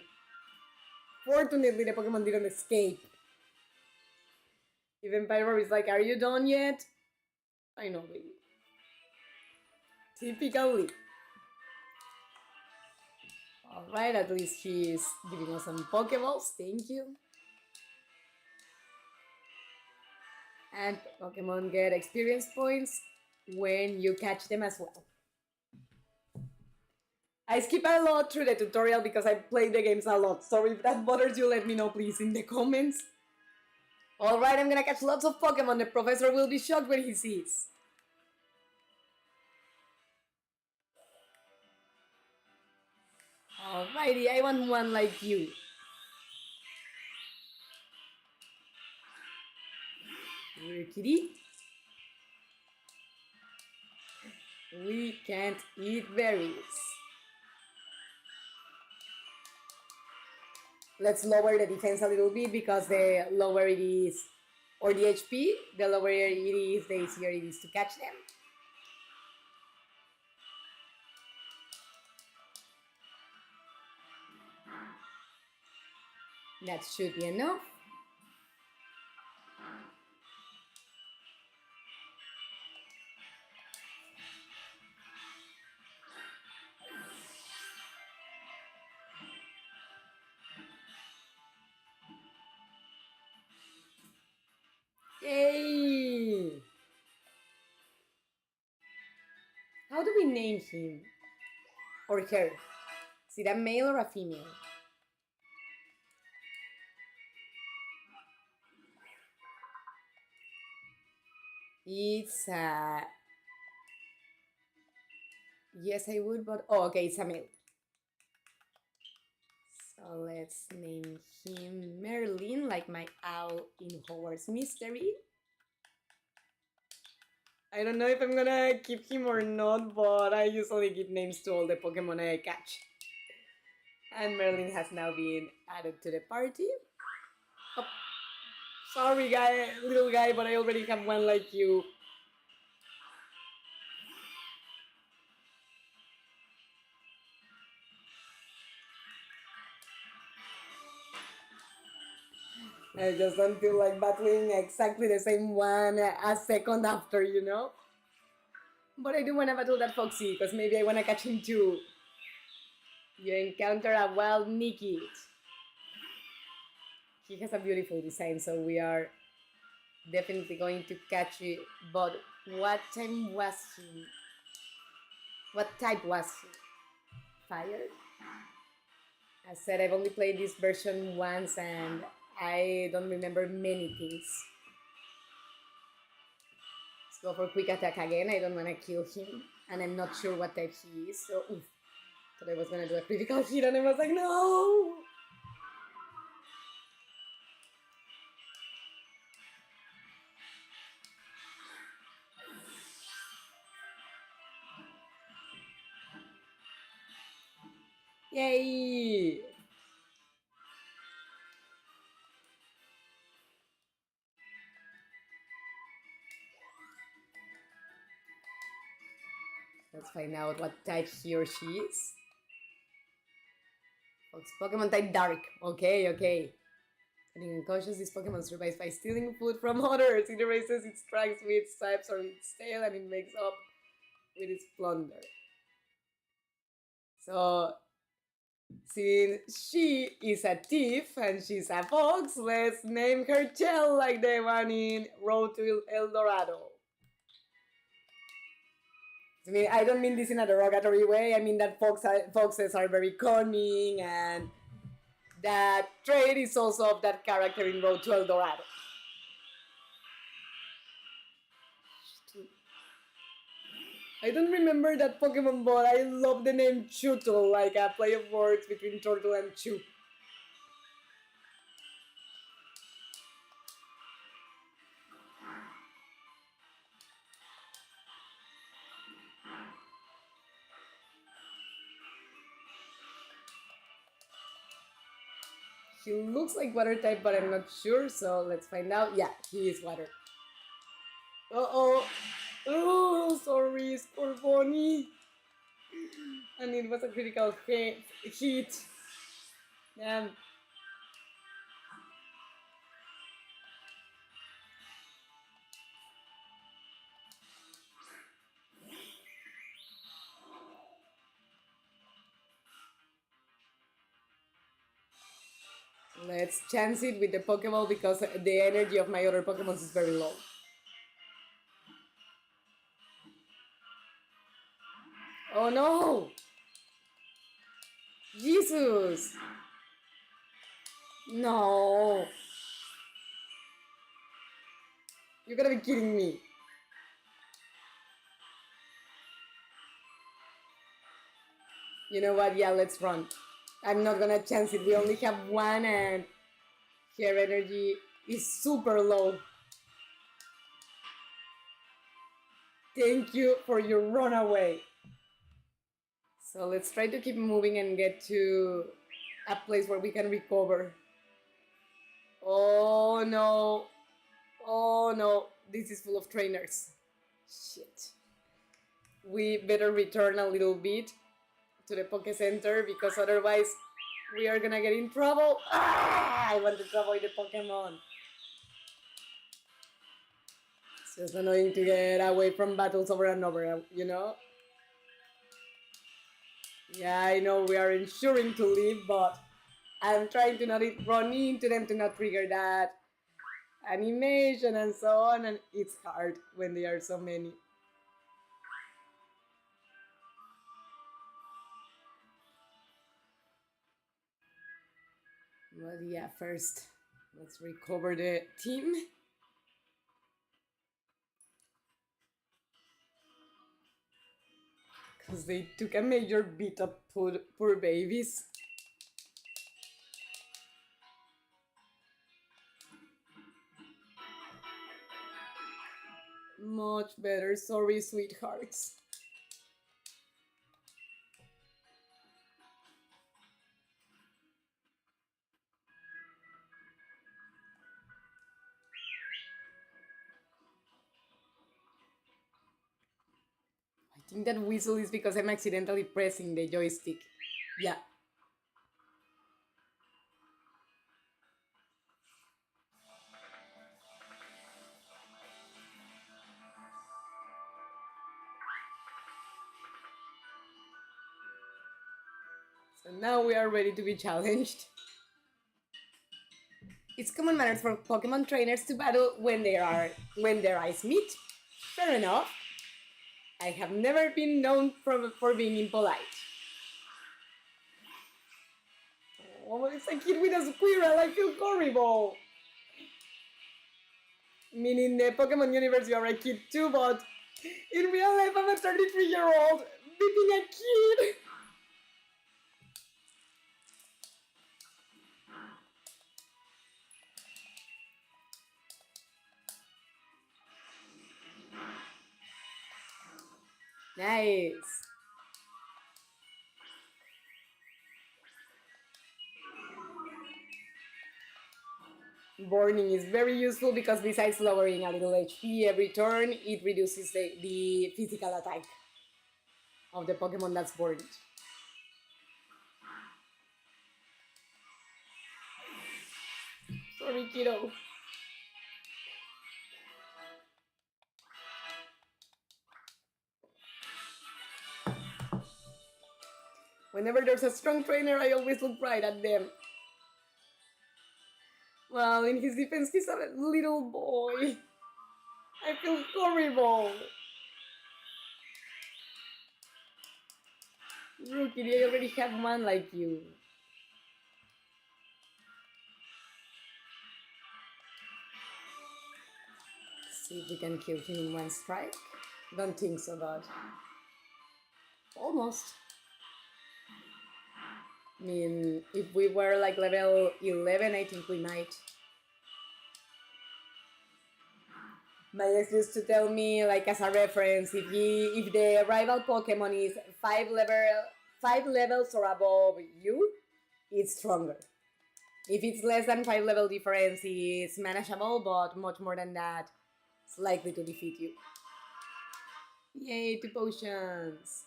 Fortunately, the Pokemon didn't escape. Even Pyro is like, are you done yet? I know, baby. Typically. Alright, at least he's giving us some Pokeballs, thank you. And Pokemon get experience points when you catch them as well. I skip a lot through the tutorial because I play the games a lot, so if that bothers you, let me know please in the comments. Alright, I'm gonna catch lots of Pokemon, the professor will be shocked when he sees. Alrighty, I want one like you. Kitty. We can't eat berries. Let's lower the defense a little bit because the lower it is, or the HP, the lower it is, the easier it is to catch them. That should be enough. Yay! How do we name him? Or her? Is it a male or a female? It's a... Yes, I would, but... Oh, okay, it's a male. So let's name him Merlin, like my owl in Hogwarts Mystery. I don't know if I'm gonna keep him or not, but I usually give names to all the Pokemon I catch. And Merlin has now been added to the party. Oh, sorry, little guy, but I already have one like you. I just don't feel like battling exactly the same one a second after, you know? But I do want to battle that Foxy, because maybe I want to catch him too. You encounter a wild Nickit. He has a beautiful design, so we are definitely going to catch it. But what time was he? What type was he? Fire? I said I've only played this version once and I don't remember many things. Let's go for quick attack again. I don't want to kill him. And I'm not sure what type he is, so oof. Thought I was gonna do a critical hit and I was like, no! Yay! Let's find out what type he or she is. Fox Pokemon type Dark. Okay, okay. Getting unconscious, this Pokemon survives by stealing food from others. It erases its tracks with its types or its tail and it makes up with its plunder. So, since she is a thief and she's a fox, let's name her Chell like the one in Road to El Dorado. I mean, I don't mean this in a derogatory way. I mean that foxes are very cunning, and that trait is also of that character in Road to El Dorado. I don't remember that Pokemon, but I love the name Chewtle, like a play of words between turtle and chew. He looks like water type, but I'm not sure, so let's find out. Yeah, he is water. Uh-oh. Oh, sorry, Scorbunny. And it was a critical hit. Damn. Let's chance it with the Pokeball because the energy of my other Pokemon is very low. Oh no! Jesus! No! You gotta be kidding me. You know what? Yeah, let's run. I'm not gonna chance it. We only have one and her energy is super low. Thank you for your runaway. So let's try to keep moving and get to a place where we can recover. Oh no. Oh no. This is full of trainers. Shit. We better return a little bit to the Poke Center because otherwise we are gonna get in trouble. Ah, I wanted to avoid the Pokemon. It's just annoying to get away from battles over and over, you know? Yeah, I know we are ensuring to live, but I'm trying to not run into them to not trigger that animation and so on, and it's hard when there are so many. But yeah, first, let's recover the team. Because they took a major beat up poor babies. Much better, sorry, sweethearts. I think that whistle is because I'm accidentally pressing the joystick. Yeah. So now we are ready to be challenged. It's common manners for Pokemon trainers to battle when their eyes meet. Fair enough. I have never been known for being impolite. Oh, it's a kid with a squirrel. I feel horrible. I mean, in the Pokemon universe, you are a kid too, but in real life, I'm a 33-year-old beating a kid. Nice. Burning is very useful because besides lowering a little HP every turn, it reduces the physical attack of the Pokemon that's burned. Sorry, kiddo. Whenever there's a strong trainer, I always look right at them. Well, in his defense, he's a little boy. I feel horrible. Rookie, I already have one like you. See if we can kill him in one strike. Don't think so, but almost. I mean, if we were like level 11, I think we might. My ex used to tell me, like as a reference, if the rival Pokemon is five levels or above you, it's stronger. If it's less than 5 level difference, it's manageable, but much more than that, it's likely to defeat you. Yay, 2 potions!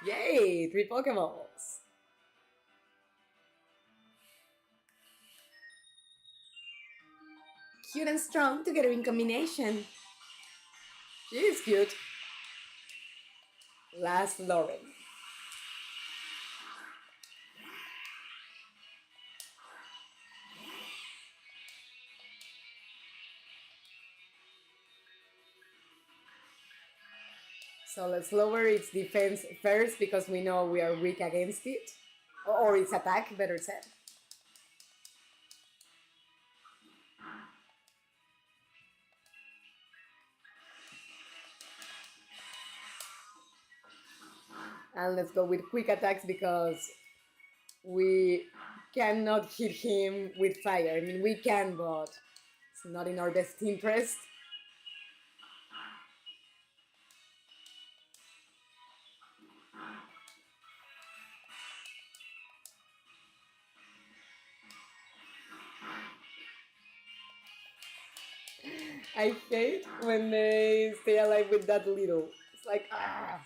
Yay, 3 Pokeballs! Cute and strong together in combination. She is cute. Last Lauren. So let's lower its defense first because we know we are weak against it. Or its attack, better said. And let's go with quick attacks because we cannot hit him with fire. I mean, we can, but it's not in our best interest. I hate when they stay alive with that little. It's like, ah.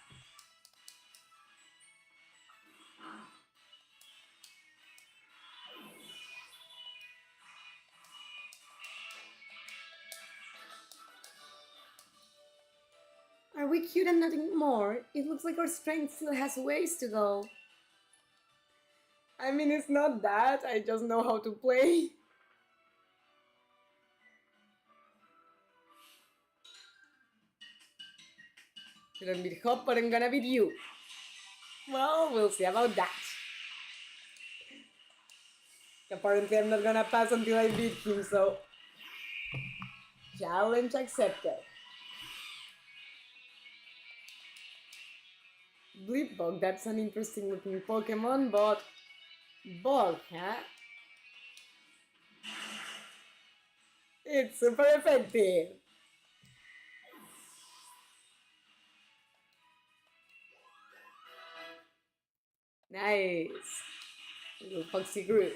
Are we cute and nothing more? It looks like our strength still has ways to go. I mean, it's not that. I just know how to play. You don't beat Hop, but I'm gonna beat you. Well, we'll see about that. Apparently, I'm not gonna pass until I beat him, so. Challenge accepted. Blipbug, that's an interesting looking Pokemon, but. Bug, huh? It's super effective. Nice. Little Foxy Groove.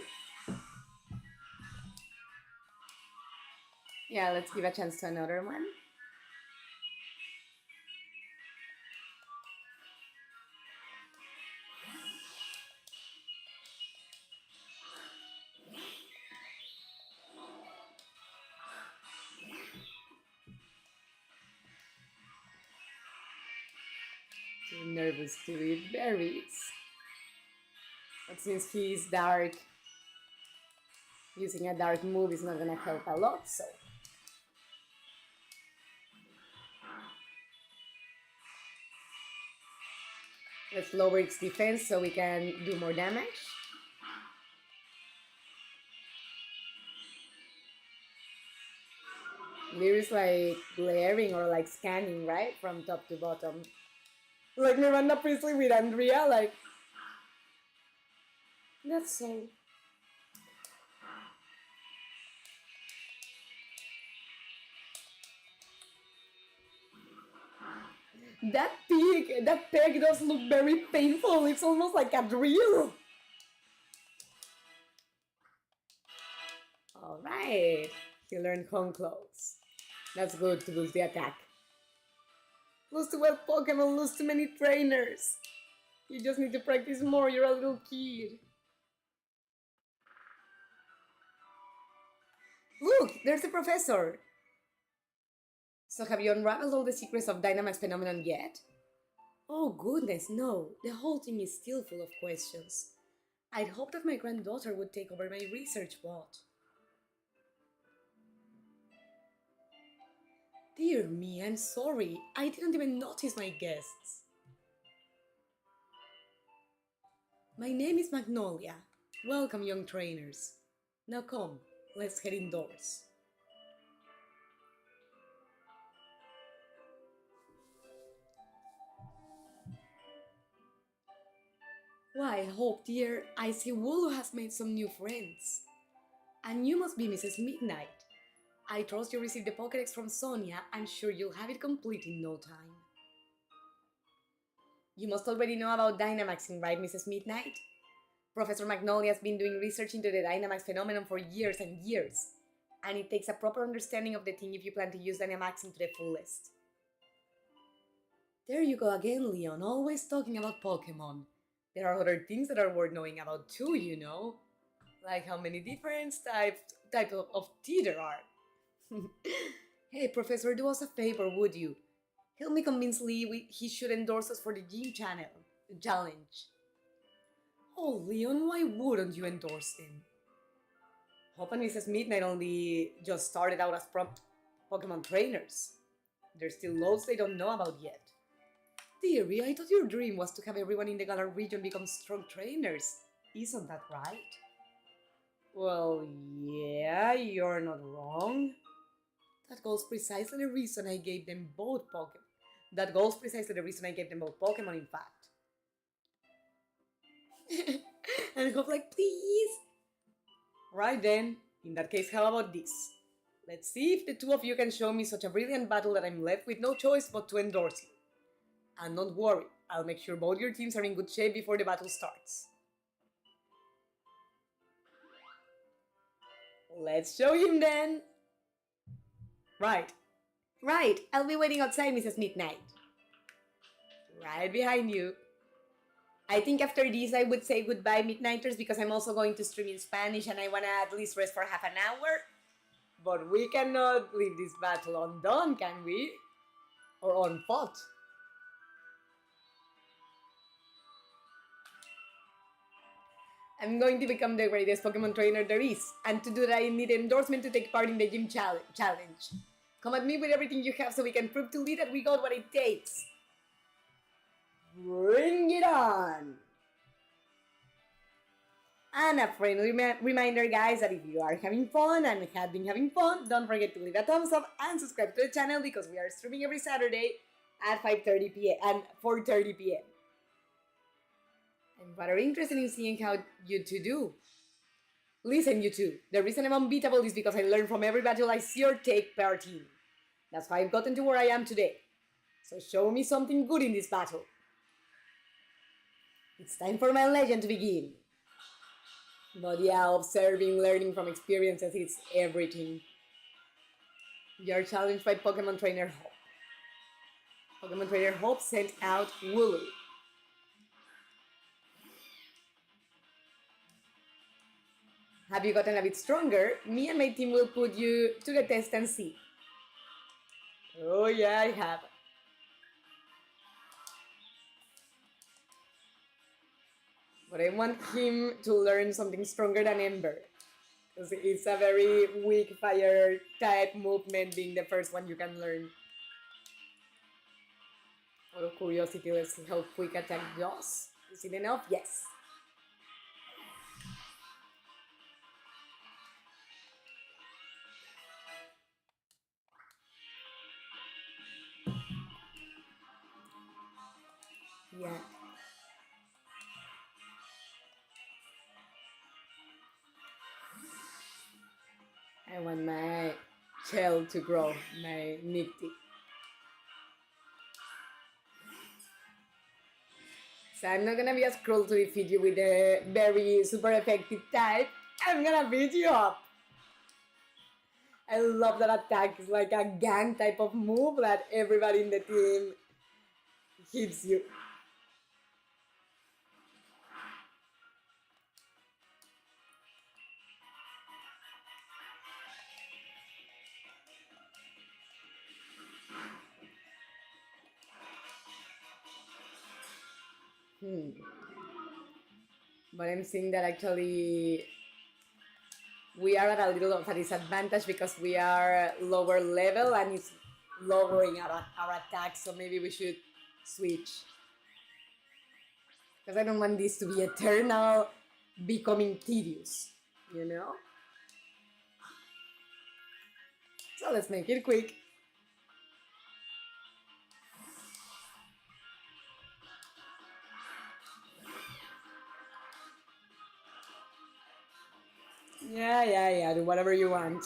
Yeah, let's give a chance to another one. Too nervous to eat berries. But since he's dark, using a dark move is not gonna help a lot, so. Let's lower its defense so we can do more damage. Lyr is like glaring or like scanning, right? From top to bottom. Like Miranda Priestley with Andrea, like. That's so. That peg does look very painful. It's almost like a drill. Alright. He learned home clothes. That's good to boost the attack. Lose to well Pokemon, lose too many trainers. You just need to practice more, you're a little kid. Look, there's the professor. So have you unraveled all the secrets of Dynamax phenomenon yet? Oh goodness, no. The whole thing is still full of questions. I'd hoped that my granddaughter would take over my research bot. Dear me, I'm sorry. I didn't even notice my guests. My name is Magnolia. Welcome, young trainers. Now come, let's head indoors. Why, Hope, dear, I see Wooloo has made some new friends. And you must be Mrs. Midnight. I trust you received the Pokédex from Sonia. I'm sure you'll have it complete in no time. You must already know about Dynamaxing, right, Mrs. Midnight? Professor Magnolia has been doing research into the Dynamax phenomenon for years and years, and it takes a proper understanding of the thing if you plan to use Dynamaxing to the fullest. There you go again, Leon, always talking about Pokemon. There are other things that are worth knowing about too, you know? Like how many different types of tea there are. Hey, Professor, do us a favor, would you? Help me convince Lee he should endorse us for the gym challenge. Oh, Leon, why wouldn't you endorse him? Hope and Mrs. Midnight only just started out as Pokemon trainers. There's still loads they don't know about yet. Dearie, I thought your dream was to have everyone in the Galar region become strong trainers. Isn't that right? Well, yeah, you're not wrong. That goes precisely the reason I gave them both Pokemon. In fact. And Hope like, please. Right then, in that case, how about this? Let's see if the two of you can show me such a brilliant battle that I'm left with no choice but to endorse you. And don't worry, I'll make sure both your teams are in good shape before the battle starts. Let's show him then! Right, I'll be waiting outside, Mrs. Midnight. Right behind you. I think after this I would say goodbye, Midnighters, because I'm also going to stream in Spanish and I wanna at least rest for half an hour. But we cannot leave this battle undone, can we? Or unfought. I'm going to become the greatest Pokemon trainer there is, and to do that I need endorsement to take part in the gym challenge. Come at me with everything you have so we can prove to Lee that we got what it takes. Bring it on! And a friendly reminder, guys, that if you are having fun and have been having fun, don't forget to leave a thumbs up and subscribe to the channel because we are streaming every Saturday at 5:30 p.m. and 4:30 p.m. I'm rather interested in seeing how you two do. Listen, you two, the reason I'm unbeatable is because I learn from every battle I see or take part in. That's how I've gotten to where I am today. So show me something good in this battle. It's time for my legend to begin. But yeah, observing, learning from experiences is everything. You're challenged by Pokemon Trainer Hope. Pokemon Trainer Hope sent out Wooloo. Have you gotten a bit stronger? Me and my team will put you to the test and see. Oh yeah, I have. But I want him to learn something stronger than Ember. Because it's a very weak fire type movement, being the first one you can learn. Out of curiosity, let's see how quick attack does. Is it enough? Yes. Yeah. I want my shell to grow, my Nifty. So I'm not gonna be as cruel to defeat you with a very super effective type. I'm gonna beat you up. I love that attack. It's like a gang type of move that everybody in the team hits you. But I'm seeing that actually we are at a little of a disadvantage because we are lower level and it's lowering our attack, so maybe we should switch. Because I don't want this to be eternal, becoming tedious, you know? So let's make it quick. Yeah, do whatever you want.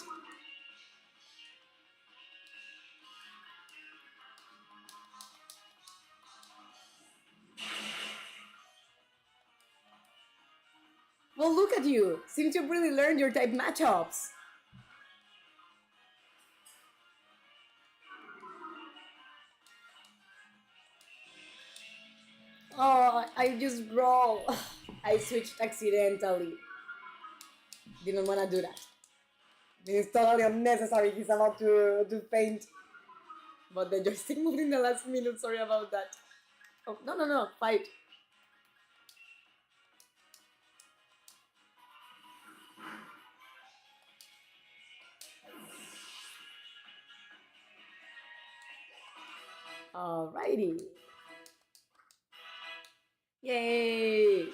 Well, look at you! Seems you've really learned your type matchups. Oh, I just roll. I switched accidentally. Didn't want to do that. It's totally unnecessary. He's about to faint. But the joystick moved in the last minute. Sorry about that. Oh, no. Fight. Alrighty. Yay!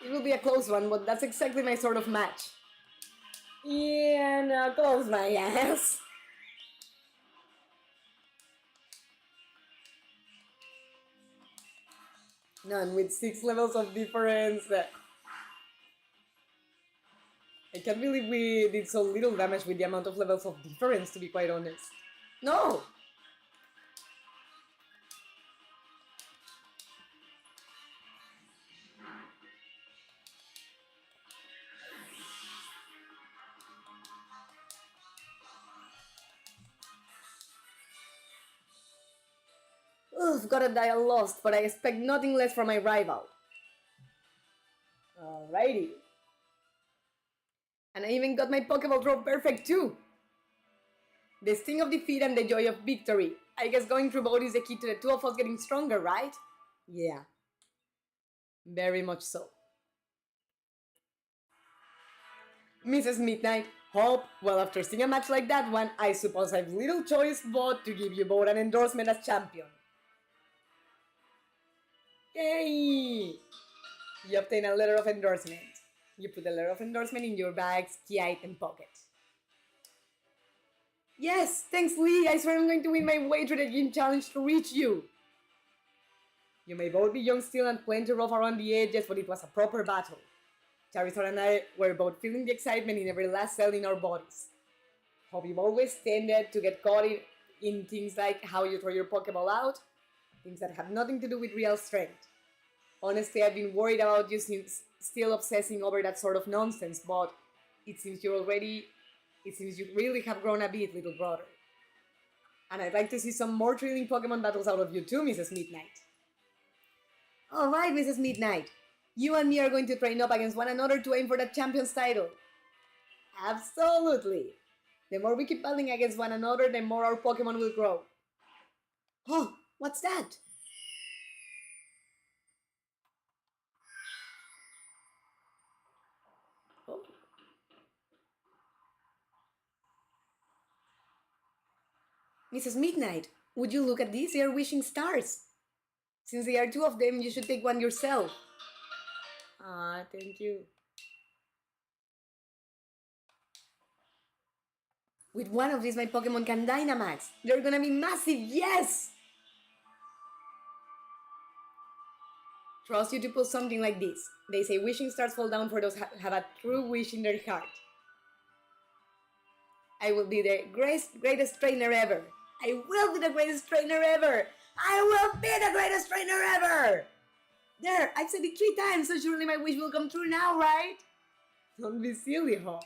It will be a close one, but that's exactly my sort of match. Yeah, now close my ass. None with 6 levels of difference. I can't believe we did so little damage with the amount of levels of difference, to be quite honest. No! Ugh, gotta die a lost, but I expect nothing less from my rival. Alrighty. And I even got my Pokeball draw perfect too. The sting of defeat and the joy of victory. I guess going through both is the key to the two of us getting stronger, right? Yeah. Very much so. Mrs. Midnight, hope, well, after seeing a match like that one, I suppose I've little choice but to give you both an endorsement as champion. Yay! You obtain a letter of endorsement. You put the letter of endorsement in your bag's key item pocket. Yes, thanks Lee, I swear I'm going to win my way through the gym challenge to reach you. You may both be young still and plenty rough around the edges, but it was a proper battle. Charizard and I were both feeling the excitement in every last cell in our bodies. Hope you've always tended to get caught in things like how you throw your Pokeball out, things that have nothing to do with real strength. Honestly, I've been worried about you since still obsessing over that sort of nonsense, but it seems you really have grown a bit, little brother. And I'd like to see some more thrilling Pokemon battles out of you too, Mrs. Midnight. Alright, Mrs. Midnight. You and me are going to train up against one another to aim for that champion's title. Absolutely. The more we keep battling against one another, the more our Pokemon will grow. Oh, what's that? Oh. Mrs. Midnight, would you look at these? They are wishing stars. Since there are two of them, you should take one yourself. Ah, thank you. With one of these, my Pokemon can Dynamax. They're gonna be massive, yes! Trust you to pull something like this. They say wishing stars fall down for those who have a true wish in their heart. I will be the greatest trainer ever. I will be the greatest trainer ever. I will be the greatest trainer ever. There, I've said it 3 times, so surely my wish will come true now, right? Don't be silly, Hop.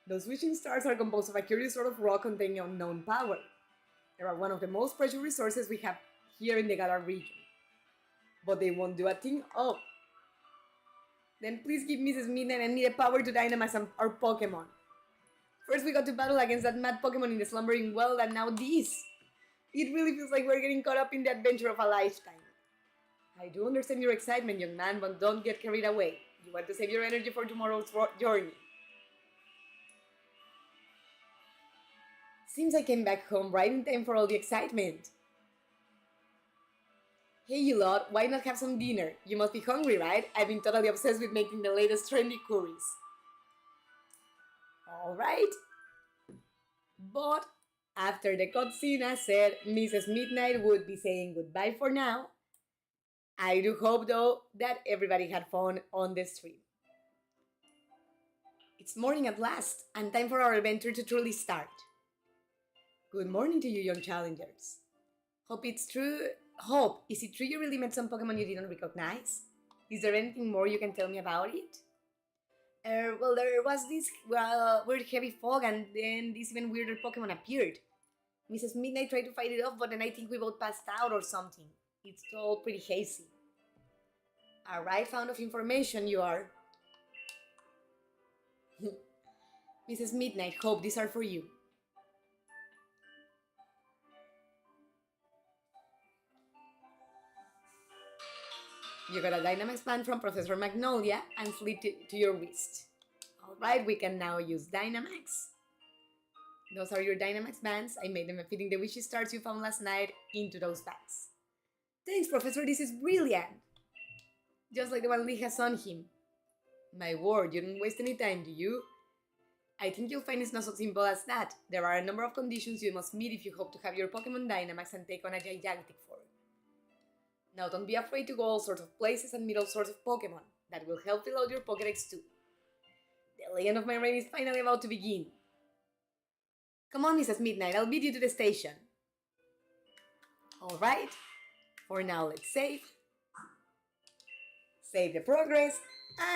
Those wishing stars are composed of a curious sort of rock containing unknown power. They are one of the most precious resources we have here in the Galar region. But they won't do a thing. Oh. Then please give Mrs. Midnight and me the power to Dynamax our Pokemon. First we got to battle against that mad Pokemon in the slumbering well, and now this. It really feels like we're getting caught up in the adventure of a lifetime. I do understand your excitement, young man, but don't get carried away. You want to save your energy for tomorrow's journey. Seems I came back home right in time for all the excitement. Hey you lot, why not have some dinner? You must be hungry, right? I've been totally obsessed with making the latest trendy curries. Alright. But after the cutscene I said Mrs. Midnight would be saying goodbye for now. I do hope though that everybody had fun on the stream. It's morning at last, and time for our adventure to truly start. Good morning to you, young challengers. Hope, is it true you really met some Pokemon you didn't recognize? Is there anything more you can tell me about it? Well, there was this weird heavy fog, and then this even weirder Pokemon appeared. Mrs. Midnight tried to fight it off, but then I think we both passed out or something. It's all pretty hazy. A right found of information you are. Mrs. Midnight, hope these are for you. You got a Dynamax band from Professor Magnolia and slipped it to your wrist. Alright, we can now use Dynamax. Those are your Dynamax bands. I made them fitting the wishy stars you found last night into those bands. Thanks, Professor, this is brilliant! Just like the one Lee has on him. My word, you don't waste any time, do you? I think you'll find it's not so simple as that. There are a number of conditions you must meet if you hope to have your Pokemon Dynamax and take on a gigantic form. Now don't be afraid to go all sorts of places and meet all sorts of Pokemon. That will help fill out your Pokédex too. The legend of my reign is finally about to begin. Come on, Mrs. Midnight, I'll beat you to the station. Alright, for now let's save. Save the progress.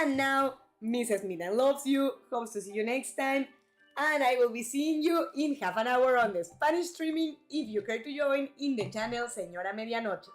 And now, Mrs. Midnight loves you, hopes to see you next time. And I will be seeing you in half an hour on the Spanish streaming if you care to join in the channel Señora Medianoche.